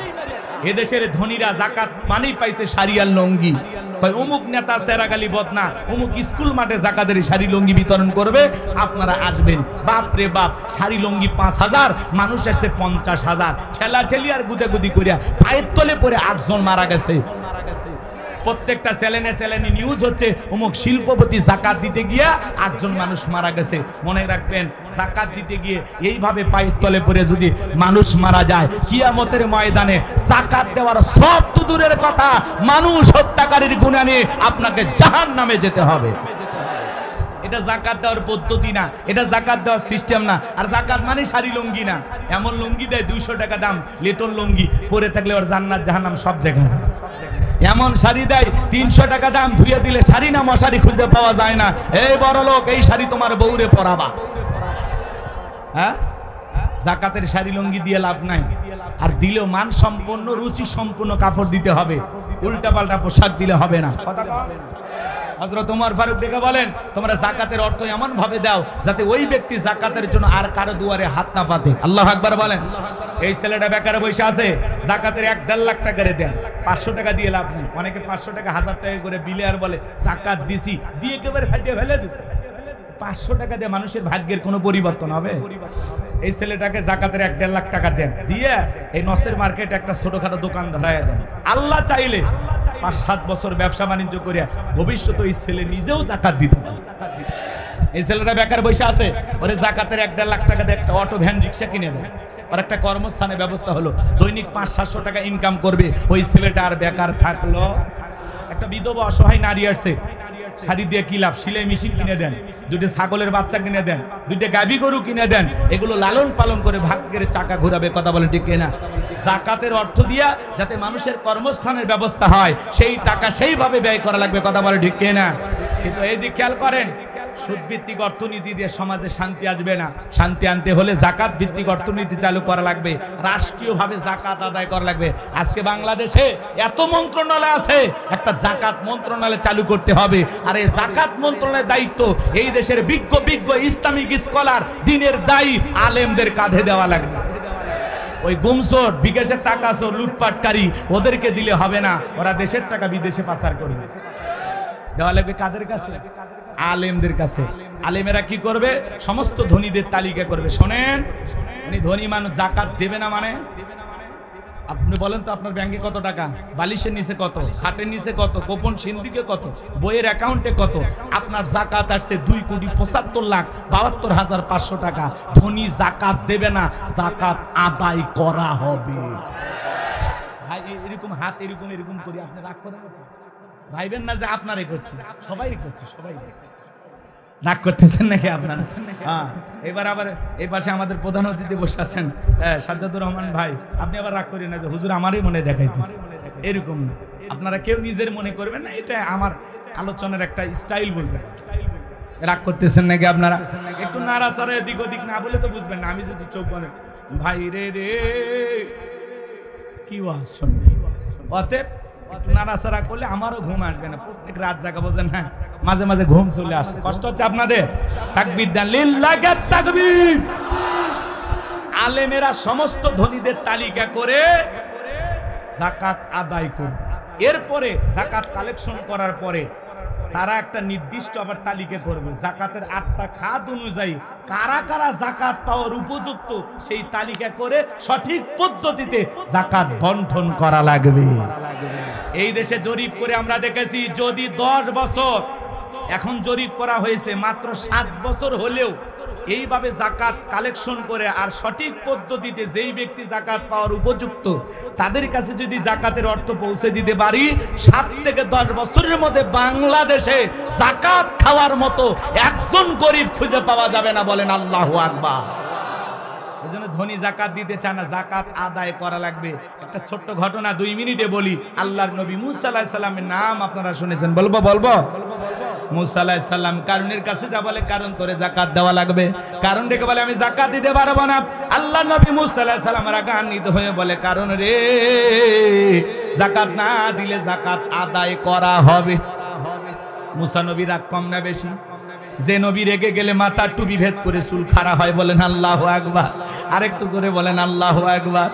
এদেশের ধনীরা যাকাত মানেই পাইছে শাড়িয়ার লঙ্গি। অমুক নেতা সেরাগালি বদনা অমুক স্কুল মাঠে যাকাতের শাড়ি লঙ্গি বিতরণ করবে, আপনারা আসবেন। বাপরে বাপ, শাড়ি লঙ্গি 5000, মানুষ এসছে 50,000। ঠেলা ঠেলি আর গুদাগুদি করিয়া পায়ের তলে পরে 8 জন মারা গেছে। প্রত্যেকটা চ্যানেলে নিউজ হচ্ছে অমুক শিল্পপতি যাকাত দিতে গিয়া 8 জন মানুষ মারা গেছে। মনে রাখবেন, যাকাত দিতে গিয়ে এইভাবে পায়ের তলে পড়ে যদি মানুষ মারা যায়, কিয়ামতের ময়দানে যাকাত দেওয়ার সব তো দূরের কথা, মানুষ হত্যাকারীর গুনাহ নিয়ে আপনাকে জাহান্নামে যেতে হবে। এটা যাকাত দেওয়ার পদ্ধতি না, এটা যাকাত দেওয়ার সিস্টেম না। আর যাকাত মানে শাড়ি লুঙ্গি না। এমন লুঙ্গি দেয় 200 টাকা দাম, লেটন লুঙ্গি, পরে থাকলে ওর জান্নাত জাহান্নাম সব দেখা যায়। এমন শাড়ি দেয় 300 টাকা দাম, ধুয়ে দিলে শাড়ি না মশারি খুঁজে পাওয়া যায় না। এই বড় লোক, এই শাড়ি তোমার বউরে পরাবা। হ্যাঁ, জাকাতের শাড়ি লুঙ্গি দিয়ে লাভ নাই, আর দিলেও মান সম্পন্ন রুচি সম্পন্ন কাপড় দিতে হবে, উল্টা পাল্টা পোশাক দিলে হবে না। কথা হযরত ওমর ফারুক ডেকে বলেন, তোমরা জাকাতের অর্থ এমন ভাবে দাও যাতে ওই ব্যক্তি জাকাতের জন্য আর কারো দুয়ারে হাত না পাতে। আল্লাহু আকবার বলেন। এই ছেলেটা বেকারে বসে আছে, জাকাতের 1.5 লাখ টাকা করে দেন, 500 টাকা দিয়ে লাভ নেই। অনেকে 500 টাকা 1000 টাকা করে বিলে আর বলে জাকাত দিছি, দিয়ে একেবারে ফাটিয়ে ফেলে দিছে। 500 টাকা দিয়ে মানুষের ভাগ্যের কোনো পরিবর্তন হবে? এই ছেলেটাকে জাকাতের 1.5 লাখ টাকা দেন, দিয়ে এই নসের মার্কেটে একটা ছোটখাটো দোকান ধরায় দেন। আল্লাহ চাইলে 5-7 বছর ব্যবসা বাণিজ্য করে ভবিষ্যতে এই ছেলে নিজেও জাকাত দিতে পারে। এই ছেলেটা বেকার বসে আছে, ওরে জাকাতের 1.5 লাখ টাকা দিয়ে একটা অটো ভ্যান রিক্সা কিনে দেয়, ওর একটা কর্মস্থানের ব্যবস্থা হলো, দৈনিক 500-700 টাকা ইনকাম করবে। ওই ছেলেটা আর বেকার থাকলো। একটা বিধবা অসহায় নারী আসছে, শাড়ি দিয়ে কি লাভ, সিলাই মেশিন কিনে দেন, 2টা ছাগলের বাচ্চা কিনে দেন, 2টা গাভী গরু কিনে দেন, এগুলো লালন পালন করে ভাগ্যের চাকা ঘোরাবে। কথা বলে ঠিক কিনা? জাকাতের অর্থ দিয়া যাতে মানুষের কর্মস্থানের ব্যবস্থা হয়, সেই টাকা সেইভাবে ব্যয় করা লাগবে। কথা বলে ঠিক কিনা? কিন্তু এই দিক খেয়াল করেন, সুদ ভিত্তিক অর্থনীতি দিয়ে সমাজে শান্তি আসবে না। শান্তি আনতে হলে জাকাত ভিত্তিক অর্থনীতি চালু করা লাগবে, রাষ্ট্রীয়ভাবে জাকাত আদায় করা লাগবে। আজকে বাংলাদেশে এত মন্ত্রণালয় আছে, একটা জাকাত মন্ত্রণালয় চালু করতে হবে। আর এই জাকাত মন্ত্রণালয়ের দায়িত্ব এই দেশের বিজ্ঞ ইসলামিক স্কলার, দিনের দায়ী আলেমদের কাঁধে দেওয়া লাগবে। ওই গুমসোর, বিকাশের টাকা চোর, লুটপাটকারী ওদেরকে দিলে হবে না, ওরা দেশের টাকা বিদেশে পাচার করবে। দেওয়া লাগবে কাদের কাছে? আলেমদের কাছে। আলেমেরা কি করবে? সমস্ত ধনীদের তালিকা করবে। শোনেন, উনি ধনী মানুষ, জাকাত দেবে না মানে? আপনি বলেন তো আপনার ব্যাংকে কত টাকা, বালিশের নিচে কত, খাটের নিচে কত, গোপন সিন্ধিকে কত, বইয়ের অ্যাকাউন্টে কত। আপনার জাকাত আসছে 2,75,72,500 টাকা। ধনী জাকাত দেবে না, জাকাত আদায় করা হবে। ভাই এরকম হাত এরকম এরকম করি, আপনি রাগ করেন? ভাইবেন না যে আপনারই করছে, সবাই করছে, সবাই রাগ করতেছেন নাকি আপনারা? হ্যাঁ, এবার আবার এই পাশে আমাদের প্রধান অতিথি বসে আছেন সাজ্জাদুর রহমান ভাই, আপনি আবার রাগ করেন না যে হুজুর আমারই মনে দেখাইতেছে, এরকম না। আপনারা কেউ নিজের মনে করবেন না, এটা আমার আলোচনার একটা স্টাইল বলতে পারেন। রাগ করতেছেন নাকি আপনারা? একটু নাড়াচাড়া এদিক ওদিক না বলে তো বুঝবেন না। আমি যদি চোখ বলেন ভাই রে রে কি ওয়াজ শুনবেন, অতএব একটু নাড়াচাড়া করলে আমারও ঘুম আসবে না। প্রত্যেক রাত জাগা বোঝেন না, মাঝে মাঝে ঘুম চলে আসে, কষ্ট হচ্ছে আপনাদের। তাকবীর দেন, লিল্লাহি তাকবীর। আলেমেরা সমস্ত ধনীদের তালিকা করে যাকাত আদায় করবে। এরপরে যাকাত কালেকশন করার পরে তারা একটা নির্দিষ্ট আবার তালিকা করবে, যাকাতের 8টা খাত অনুযায়ী কারা কারা যাকাত পাওয়ার উপযুক্ত, সেই তালিকা করে সঠিক পদ্ধতিতে যাকাত বন্টন করা লাগবে। এই দেশে জরিপ করে আমরা দেখেছি, যদি 10 বছর, এখন জরিপ করা হয়েছে মাত্র 7 বছর হলেও এইভাবে যাকাত কালেকশন করে আর সঠিক পদ্ধতিতে যেই ব্যক্তি যাকাত পাওয়ার উপযুক্ত তাদের কাছে যদি যাকাতের অর্থ পৌঁছে দিতে পারি, 7 থেকে 10 বছরের মধ্যে বাংলাদেশে যাকাত খাওয়ার মতো একজন গরিব খুঁজে পাওয়া যাবে না। বলেন আল্লাহু আকবার। এজন্য ধনী যাকাত দিতে চায় না, যাকাত আদায় করা লাগবে। একটা ছোট্ট ঘটনা 2 মিনিটে বলি। আল্লাহর নবী মুসা আলাইহিস সালামের নাম আপনারা শুনেছেন, বলবো? মুসা আলাইহিস সালাম কারণের কাছে যা বলে, কারণ করে যাকাত দেওয়া লাগবে। কারণ ডেকে বলে আমি যাকাত দিতে পারবো না। আল্লাহর নবী মুসা আলাইহিস সালাম রাগান্বিত হয়ে বলে, কারণ রে, যাকাত না দিলে যাকাত আদায় করা হবে। মুসা নবী রাগ কম না বেশি? যে নবী রেগে গেলে মাথার টুপি ভেদ করে চুল খাড়া হয়। বলেন আল্লাহু আকবার। আরেকটু জোরে বলেন আল্লাহু আকবার।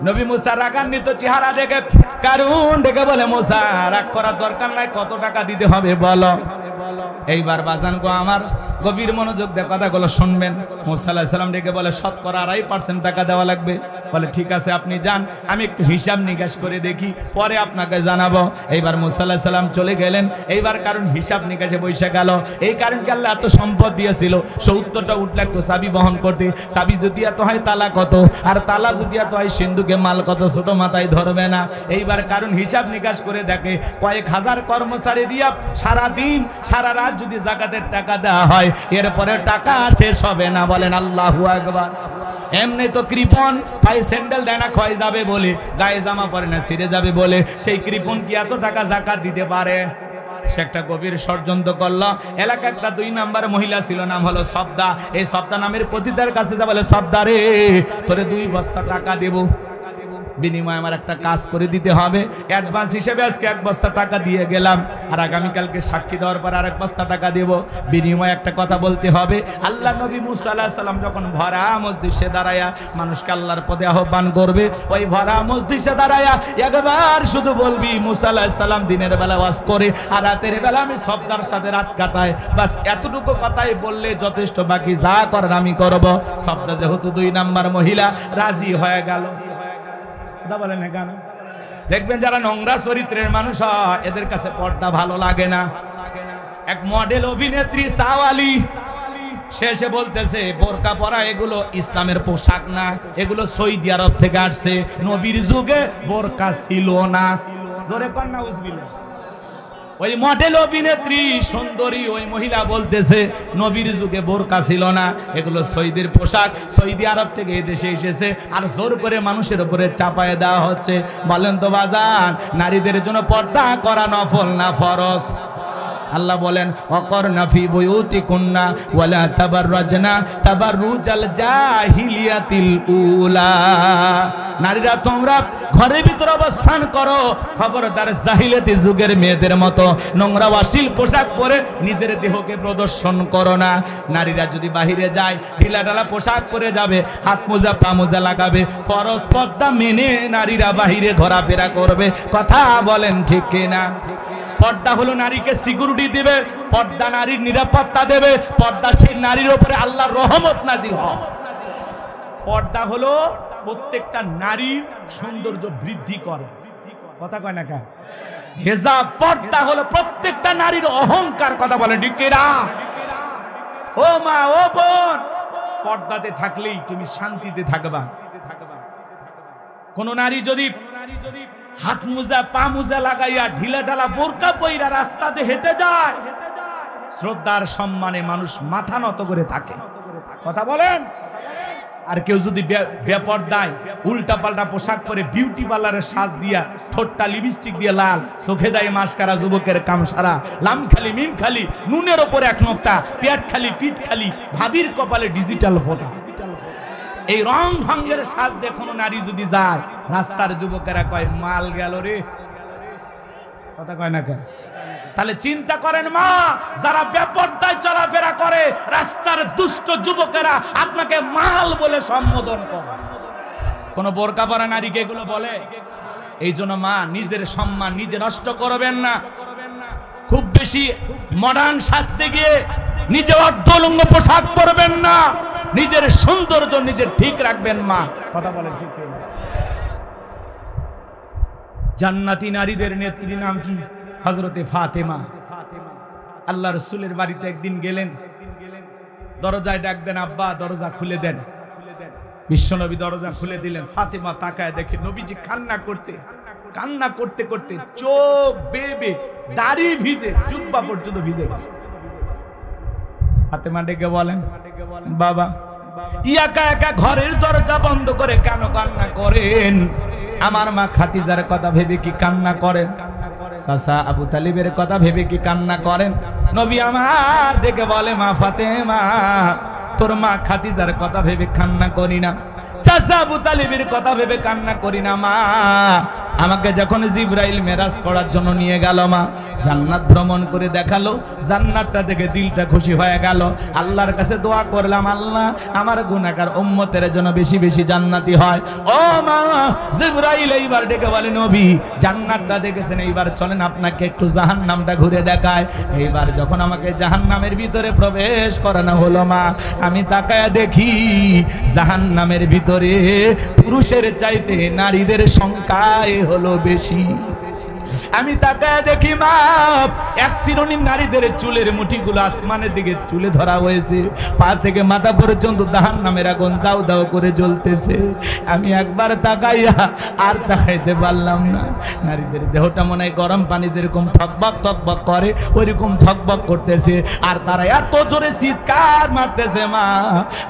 নবী মুসা রাগান্বিত চেহারা দেখে কারণ ডেকে বলে, মুসা রাগ করার দরকার নাই, কত টাকা দিতে হবে বলো। এইবার বাজান গো আমার গভীর মনোযোগ দিয়ে কথাগুলো শুনবেন। মুসা আলাইহিস সালাম ডেকে বলে, শতকরা 2.5% টাকা দেওয়া লাগবে। বলে ঠিক আছে আপনি যান, আমি একটু হিসাব নিকাশ করে দেখি, পরে আপনাকে জানাবো। এইবার মুসা আলাইহিস সালাম চলে গেলেন। এইবার কারণ হিসাব নিকাশে বসে গেল। এই কারণকে আল্লাহ এত সম্পদ দিয়েছিল, 70টা উট লাগতো চাবি বহন করতে। চাবি যদি এত হয় তালা কত, আর তালা যদি এত হয় সিন্ধুকে মাল কত, ছোট মাথায় ধরবে না। এইবার কারণ হিসাব নিকাশ করে দেখে কয়েক হাজার কর্মচারী দিয়া সারা দিন সারা রাত যদি যাকাতের টাকা দেওয়া হয়, এরপরে টাকা শেষ হবে না। বলেন আল্লাহু আকবার। এমনি তো কৃপণ পায়ে স্যান্ডেল দেয় না, ক্ষয় যাবে বলে, গায়ে জামা পরে না ছিঁড়ে যাবে বলে, সেই কৃপণ কি এত টাকা যাকাত দিতে পারে? সে একটা গভীর ষড়যন্ত্র করলো। এলাকা একটা 2 নাম্বার মহিলা ছিল, নাম হলো সবদা। এই সবদা নামের পতিতার কাছে যা বলে, সবদা রে তোরে 2 বস্তা টাকা দেব, বিনিময়ে আমার একটা কাজ করে দিতে হবে। অ্যাডভান্স হিসেবে আজকে 1 বস্তা টাকা দিয়ে গেলাম, আর আগামীকালকে সাক্ষী দেওয়ার পর আরেক বস্তা টাকা দেব, বিনিময়ে একটা কথা বলতে হবে। আল্লাহ নবী মুসা আলাইহিস সালাম যখন ভরা মসজিদে দাঁড়ায়া মানুষকে আল্লাহর পথে আহ্বান করবে, ওই ভরা মসজিদে দাঁড়ায়া একবার শুধু বলবি মুসা আলাইহিস সালাম দিনের বেলা ওয়াজ করে আর রাতের বেলা আমি সবদার সাথে রাত কাটাই, বাস এতটুকু কথাই বললে যথেষ্ট, বাকি যা করার আমি করব। সবদা যেহেতু 2 নাম্বার মহিলা রাজি হয়ে গেল। বলেন না কেন? দেখবেন যারা নোংরা চরিত্রের মানুষ হয় এদের কাছে পর্দা ভালো লাগে না। এক মডেল অভিনেত্রী সাওয়ালি শেষে বলতেছে বোরকা পরা এগুলো ইসলামের পোশাক না, এগুলো সৌদি আরব থেকে আসছে, নবীর যুগে বোরকা ছিল না। জোরে কর না উজবিল্লাহ। ওই মডেল অভিনেত্রী সুন্দরী ওই মহিলা বলতেছে নবীর যুগে বোরকা ছিল না, এগুলো সৌদির পোশাক, সৌদি আরব থেকে এই দেশে এসেছে, আর জোর করে মানুষের উপরে চাপায় দেওয়া হচ্ছে। বলেন তো বাজান, নারীদের জন্য পর্দা করা নফল না ফরজ? আল্লাহ বলেন ওয়াকরনা ফি বুয়ুতিকুন্না ওয়ালা তাবাররাজনা তাবাররুজাল জাহিলিয়াতিল উলা। নারীরা তোমরা ঘরের ভিতর অবস্থান করো, খবরদার জাহিলিয়াতি যুগের মেয়েদের মতো নোংরা অশ্লীল পোশাক পরে নিজের দেহকে প্রদর্শন করো না। নারীরা যদি বাহিরে যায় ঢিলাঢালা পোশাক পরে যাবে, হাত মোজা পা মোজা লাগাবে, ফরজ পর্দা মেনে নারীরা বাহিরে ঘোরাফেরা করবে। কথা বলেন ঠিক কিনা? পর্দা হলো নারীকে সিকিউরিটি দিবে, পর্দা নারীর নিরাপত্তা দেবে, পর্দা সেই নারীর উপরে আল্লাহর রহমত নাজিল হয়। পর্দা হলো প্রত্যেকটা নারীর সৌন্দর্য বৃদ্ধি করে। কথা কয় না কেন? হেজাব পর্দা হলো প্রত্যেকটা নারীর অহংকার। কথা বলে ঠিক কিনা? ও মা ও বোন, পর্দাতে থাকলেই তুমি শান্তিতে থাকবা। কোন নারী যদি হাত মোজা পা মোজা লাগাইয়া ঢিলা ঢালা বোরকা পইরা রাস্তাতে হেঁটে যায়, শ্রদ্ধার সম্মানে মানুষ মাথা নত করে থাকে। কথা বলেন? আর কেউ যদি বেপরদায় উল্টা পাল্টা পোশাক পরে বিউটি পার্লারের সাজ দিয়া, ঠোঁটটা লিপস্টিক দিয়ে লাল, চোখে দেয় মাস্কারা, যুবকের কাম সারা, লাম খালি মিম খালি, নুনের ওপরে 1 নোক্তা, পেট খালি পিঠ খালি, ভাবির কপালে ডিজিটাল ফোঁটা, এই রং ভঙ্গের সাজ দিয়ে কোনো নারী যদি যায়, রাস্তার যুবকেরা কয় মাল গেল রে। কথা কয় না কেন? তাহলে চিন্তা করেন মা, যারা বেপরদায় চলাফেরা করে, রাস্তার দুষ্ট যুবকেরা আপনাকে মাল বলে সম্বোধন করে। কোন বোরকা পরা নারীকে এগুলো বলে? এই জন্য মা, নিজের সম্মান নিজে নষ্ট করবেন না। খুব বেশি মডার্ন সাজতে গিয়ে নিজে অর্ধলঙ্গ পোশাক পরবেন না, নিজের সৌন্দর্য নিজে ঠিক রাখবেন মা। কথা বলেন ঠিক কিনা? জান্নাতি নারীদের নেত্রী নাম কি? হযরতে ফাতেমা। আল্লাহ রাসূলের বাড়িতে একদিন গেলেন, দরজায় ডাক দেন, আব্বা দরজা খুলে দেন। বিশ্বনবী দরজা খুলে দিলেন। ফাতেমা তাকায় দেখে নবীজি কান্না করতে করতে চোখ বেবে, দাড়ি ভিজে, জুব্বা পর্যন্ত ভিজে গেছে। ফাতেমা ডেকে বলেন, বাবা একা একা ঘরের দরজা বন্ধ করে কেন কান্না করেন? আমার মা খাদিজার কথা ভেবে কি কান্না করেন? চাচা আবু তালিবের কথা ভেবে কি কান্না করেন? নবী আমার ডেকে বলে, মা ফাতেমা, তোর মা খাদিজার কথা ভেবে কান্না করি না, চাচা আবু তালিবের কথা ভেবে কান্না করি না মা। আমাকে যখন জিবরাইল মেরাজ করার জন্য নিয়ে গেল মা, জান্নাত ভ্রমণ করে দেখালো, জান্নাতটা দেখে দিলটা খুশি হয়ে গেল। আল্লাহর কাছে দোয়া করলাম, আল্লাহ আমার গুনাহগার উম্মতের জন্য বেশি বেশি জান্নাতি হয়। ও মা, জিবরাইল এইবার ডেকে বলে, নবী জান্নাতটা দেখেছেন, এইবার চলেন আপনাকে একটু জাহান্নামটা ঘুরে দেখায়। এইবার যখন আমাকে জাহান্নামের ভিতরে প্রবেশ করানো হলো মা, আমি তাকায় দেখি জাহান্নামের ভিতরে পুরুষের চাইতে নারীদের সংখ্যায় হলো বেশি। আমি তাকায় দেখি মা, এক শ্রেণীর নারীদের চুলের মুঠিগুলো আসমানের দিকে তুলে ধরা হয়েছে, পা থেকে মাথা পর্যন্ত জাহান্নামের আগুন দাউ দাউ করে জ্বলতেছে। আমি একবার তাকাইয়া আর তাকাইতে পারলাম না। নারীদের দেহটা মনে হয় গরম পানি যেরকম থকবক থকবক করে ওইরকম থকবক করতেছে, আর তারা এত জোরে চিৎকার মারতেছে মা,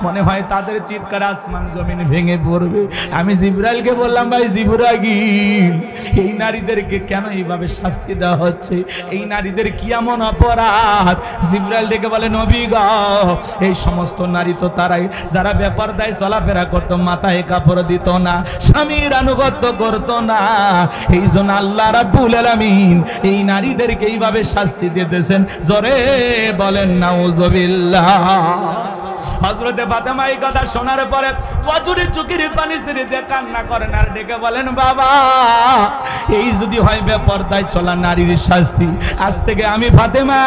মনে হয় তাদের চিৎকার আসমান জমিন ভেঙে পড়বে। আমি জিবরাইলকে বললাম, ভাই জিবরাইল, এই নারীদেরকে কেন এইভাবে শাস্তি দেওয়া হচ্ছে। এই নারীদের কি এমন অপরাধ? জিবরাইল ডেকে বলে, নবী গো, এই সমস্ত নারী তো তারাই যারা বেপরদায় চলাফেরা করতো, মাথায় কাপড় দিত না, স্বামীর আনুগত্য করতো না। এই জন্য আল্লাহ রাব্বুল আলামিন এই নারীদেরকে এইভাবে শাস্তি দিতেছেন। জোরে বলেন নাউজুবিল্লাহ। হযরতে ফাতেমা এই কথা শোনার পরে প্রচুর চোখের পানি ছেড়ে দিয়ে কান্না করেন আর ডেকে বলেন, বাবা, এই যদি হয় বেপরদায় চলা নারীর শাস্তি, আজ থেকে আমি ফাতেমা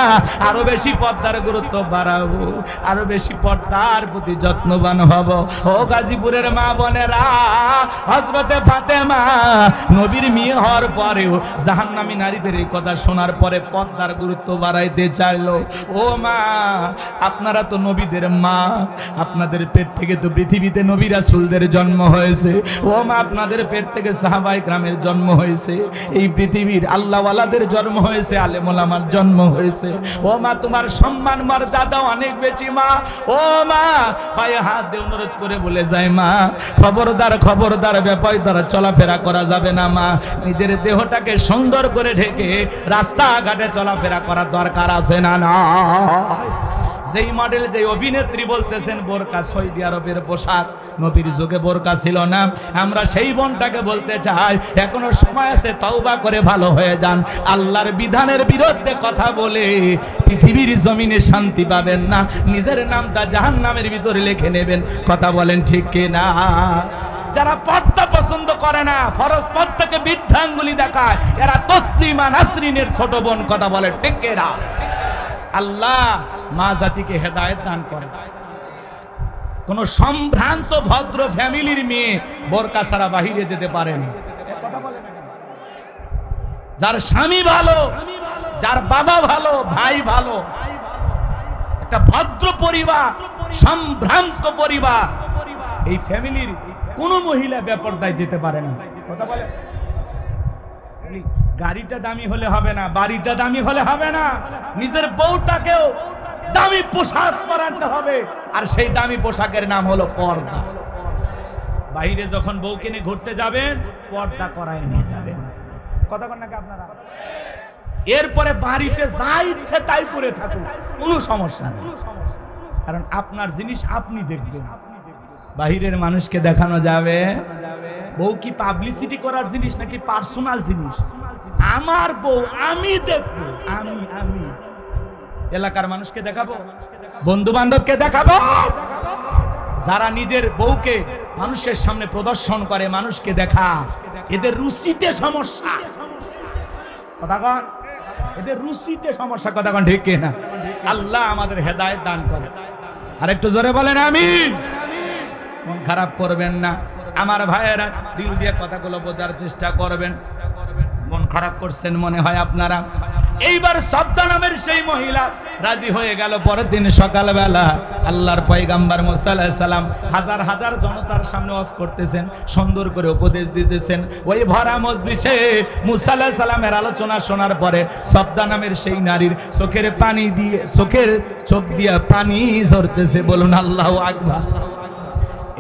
আরো বেশি পর্দার গুরুত্ব বাড়াবো, আরো বেশি পর্দার প্রতি যত্নবান হব। ও গাজীপুরের মা বোনেরা, হযরতে ফাতেমা নবীর মেয়ে হওয়ার পরেও জাহান্নামী নারীদের এই কথা শোনার পরে পর্দার গুরুত্ব বাড়াইতে চাইলো। ও মা, আপনারা তো নবীদের মা, আপনাদের পেট থেকে তো পৃথিবীতে নবী রাসূলদের জন্ম হয়েছে। ও মা, আপনাদের পেট থেকে সাহাবায়ে কেরামের জন্ম হয়েছে, এই পৃথিবীর আল্লাহওয়ালাদের জন্ম হয়েছে, আলেম ওলামার জন্ম হয়েছে। ও মা, তোমার সম্মান মর্যাদা অনেক বেশি মা। ও মা, পায়ে হাত দিয়ে অনুরোধ করে বলে যায়, মা খবরদার খবরদার, বেপরদায় চলাফেরা করা যাবে না মা। নিজের দেহটাকে সুন্দর করে ঢেকে রাস্তাঘাটে চলাফেরা করার দরকার আছে না? না, যেই মডেল, যেই অভিনেত্রী বলতেছেন বোরকা সৌদি আরবের পোশাক, নবীর যুগে বোরকা ছিল না। আমরা সেই বোনটাকে বলতে চাই, এখনো সময় আছে, তওবা করে ভালো হয়ে যান। আল্লাহর বিধানের বিরুদ্ধে কথা বলে পৃথিবীর জমিনে শান্তি পাবেন না, নিজের নামটা জাহান্নামের ভিতরে লিখে নেবেন। কথা বলেন ঠিক কিনা? যারা পর্দা পছন্দ করে না, ফরজ পর্দাকে বৃদ্ধাঙ্গুলি দেখায়, এরা তসলিমা নাসরিনের ছোট বোন। কথা বলে ঠিক কিনা? আল্লাহ মা জাতিকে হেদায়েত দান করে। কোন সম্ভ্রান্ত ভদ্র ফ্যামিলির মেয়ে বোরকা ছাড়া বাহিরে যেতে পারেনি। যার স্বামী ভালো, যার বাবা ভালো, ভাই ভালো, একটা ভদ্র পরিবার, সম্ভ্রান্ত পরিবার, এই ফ্যামিলির কোন মহিলা বেপরদায় যেতে পারে না। কথা বলে, গাড়িটা দামি হলে হবে না, বাড়িটা দামি হলে হবে না, নিজের বউটাকেও দামি পোশাক পরাতে হবে। আর সেই দামি পোশাকের নাম হলো পর্দা। বাইরে যখন বউকে নিয়ে ঘুরতে যাবেন, পর্দা করায় নিয়ে যাবেন। কথা বলেন নাকি আপনারা? এরপরে বাড়িতে যা ইচ্ছে তাই পরে থাকুন, কোনো সমস্যা নেই, কারণ আপনার জিনিস আপনি দেখবেন। বাহিরের মানুষকে দেখানো যাবে। বউ কি পাবলিসিটি করার জিনিস নাকি পার্সোনাল জিনিস? আমার বউ আমি দেখবো, আমি এলাকার মানুষকে দেখাবো, বন্ধু বান্ধবকে দেখাবো। যারা নিজের বউকে মানুষের সামনে প্রদর্শন করে, মানুষকে দেখা, এদের রুচিতে সমস্যা। কথা কন, এদের রুচিতে সমস্যা। কথা কন ঠিক কিনা? আল্লাহ আমাদের হেদায়েত দান করে। আর একটু জোরে বলেন আমিন। মন খারাপ করবেন না আমার ভাইয়েরা, দিল দিয়ে কথাগুলো বোঝার চেষ্টা করবেন। মন খারাপ করছেন মনে হয় আপনারা। এইবার সবদা নামের সেই মহিলা রাজি হয়ে গেল। পরের দিন সকালবেলা আল্লাহর পয়গাম্বর মুসা আলাইহিস সালাম হাজার হাজার জনতার সামনে ওয়াজ করতেছেন, সুন্দর করে উপদেশ দিতেছেন। ওই ভরা মজলিসে মুসা আলাইহিস সালামের আলোচনা শোনার পরে সবদা নামের সেই নারীর চোখের পানি দিয়ে, চোখ দিয়ে পানি ঝরতেছে। বলুন আল্লাহু আকবার।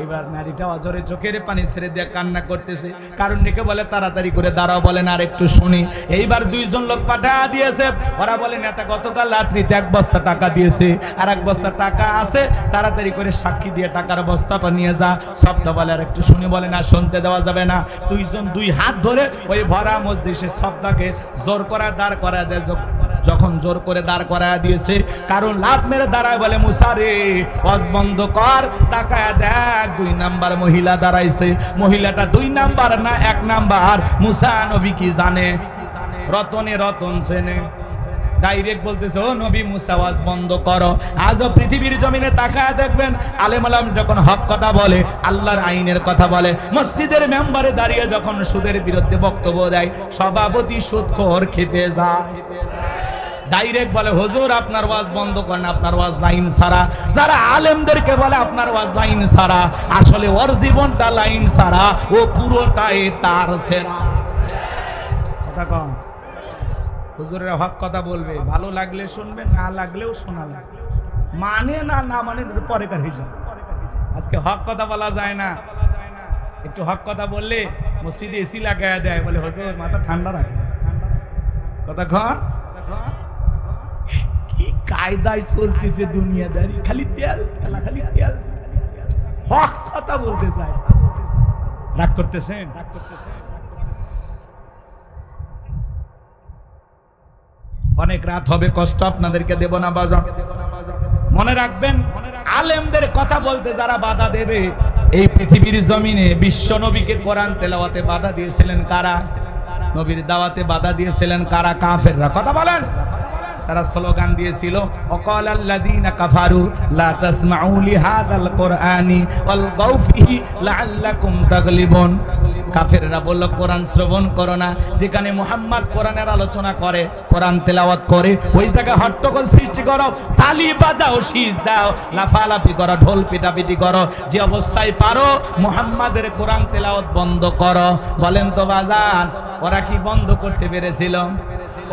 এবার নারীটা অজরে চোখের পানি ছেড়ে দিয়ে কান্না করতেছে। কারণ ডেকে বলে, তাড়াতাড়ি করে দাঁড়াও, বলেন আর একটু শুনি। এইবার দুইজন লোক পাঠা দিয়েছে। ওরা বলে, নেতা গতকাল রাত্রিতে 1 বস্তা টাকা দিয়েছে, আর 1 বস্তা টাকা আছে, তাড়াতাড়ি করে সাক্ষী দিয়ে টাকার বস্তাটা নিয়ে যা। সবদা বলে, আর একটু শুনি। বলে, না, শুনতে দেওয়া যাবে না। দুইজন 2 হাত ধরে ওই ভরা মজলিসে সবদাকে জোর করে দাঁড় করা দেয়। যখন জোর করে দাঁড় করায় দিয়েছে, কারণ লাভ মেরে দাঁড়ায়, বলে, মুসা রে, ওয়াজ বন্ধ কর, তাকায় দেখ 2 নাম্বার মহিলা দাঁড়াইছে। মহিলাটা 2 নাম্বার না 1 নাম্বার। মুসা নবী কি জানে? রতনে রতন চেনে। ডাইরেক্ট বলতেছে, ও নবী মুসা, ওয়াজ বন্ধ করো। আজও পৃথিবীর জমিনে তাকায় দেখবেন, আলেম আলাম যখন হক কথা বলে, আল্লাহর আইনের কথা বলে, মসজিদের মেম্বারে দাঁড়িয়ে যখন সুদের বিরুদ্ধে বক্তব্য দেয়, সভাপতি সুদখোর খেপে যায়। ডাইরেক্ট বলে, হুজুর আপনার ওয়াজ বন্ধ করেন, আপনার ওয়াজ লাইন ছাড়া। যারা আলেমদেরকে বলে আপনার ওয়াজ লাইন ছাড়া, আসলে ওর জীবনটা লাইন ছাড়া, ও পুরোটাই তার সেরা। কথা কম, হুজুরের হক কথা বলবে, ভালো লাগলে শুনবেন, না লাগলেও শোনা লাগবে। মানে না মানে পরেকার হিসাব। আজকে হক কথা বলা যায় না। একটু হক কথা বললে মসজিদে এসি লাগায় দেয়, বলে হুজুর মাথা ঠান্ডা রাখে। কতক্ষণ? কি কায়দায় চলতেছে দুনিয়াদারি, খালি তেল খেলা, খালি তেল। হক কথা বলতে চায়, রাগ করতেছেন? অনেক রাত হবে, কষ্ট আপনাদেরকে দেব না বাজার। মনে রাখবেন, আলেমদের কথা বলতে যারা বাধা দেবে, এই পৃথিবীর জমিনে বিশ্ব নবীকে কোরআন তেলাওয়াতে বাধা দিয়েছিলেন কারা? নবীর দাওয়াতে বাধা দিয়েছিলেন কারা? কাফেররা। কথা বলেন। তারা স্লোগান দিয়েছিল, ওয়াকালাল্লাযীনা কাফারু লা তাসমাউ লিহাযাল কুরআনি ওয়ালগাউ ফীহি লাআল্লাকুম তাগলিবুন। কাফেররা বলল, কোরআন শ্রবণ করো না। যেখানে মুহাম্মদ কোরআনের আলোচনা করে, কোরআন তেলাওয়াত করে, ওই জায়গায় হট্টগোল সৃষ্টি করো, তালি বাজাও, শীষ দাও, লাফালাফি করো, ঢোল পিটাপিটি করো, যে অবস্থায় পারো মুহাম্মাদের কোরআন তেলাওয়াত বন্ধ করো। বলেন তো বাজান, ওরা কি বন্ধ করতে পেরেছিল?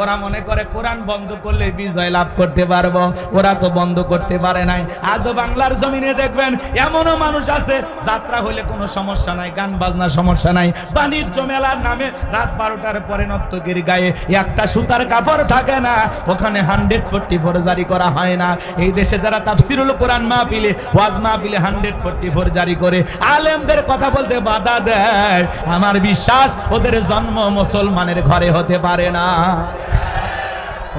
ওরা মনে করে কোরআন বন্ধ করলে বিজয় লাভ করতে পারবো, ওরা তো বন্ধ করতে পারে নাই। আজও বাংলার জমিনে দেখবেন এমনও মানুষ আছে, যাত্রা হলে কোনো সমস্যা নাই, গান বাজনা সমস্যা নাই, বাণিজ্য মেলার নামে রাত 12টার পরে নর্তকীর গায়ে একটা সুতার কাপড় থাকে না, ওখানে 144 জারি করা হয় না। এই দেশে যারা তাফসিরুল কোরআন মাহফিলে, ওয়াজ মাহফিলে 144 জারি করে আলেমদের কথা বলতে বাধা দেয়, আমার বিশ্বাস ওদের জন্ম মুসলমানের ঘরে হতে পারে না।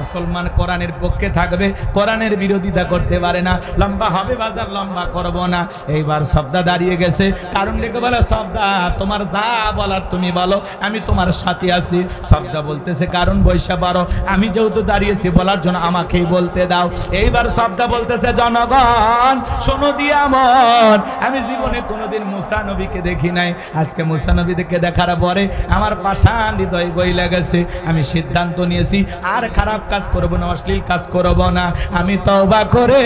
মুসলমান কোরআনের পক্ষে থাকবে, কোরআনের বিরোধিতা করতে পারে না। লম্বা হবে বাজার, লম্বা করব না। এইবার সবদা দাঁড়িয়ে গেছে, কারণ ডেকে বলে, সবদা তোমার যা বলার তুমি বলো, আমি তোমার সাথে আছি। সবদা বলতেছে, কারণ বৈশা পারো, আমি যেহেতু দাঁড়িয়েছি বলার জন্য আমাকেই বলতে দাও। এইবার সবদা বলতেছে, জনগণ শোনো দিয়া মন, আমি জীবনে কোনোদিন মুসা নবীকে দেখি নাই, আজকে মুসা নবীকে দেখার পরে আমার পাষাণ হৃদয় গইলা গেছে। আমি সিদ্ধান্ত নিয়েছি আর খারাপ কাজ করব না, অশ্লীল কাজ করব না, আমি তওবা করে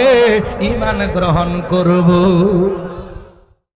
ঈমান গ্রহণ করব।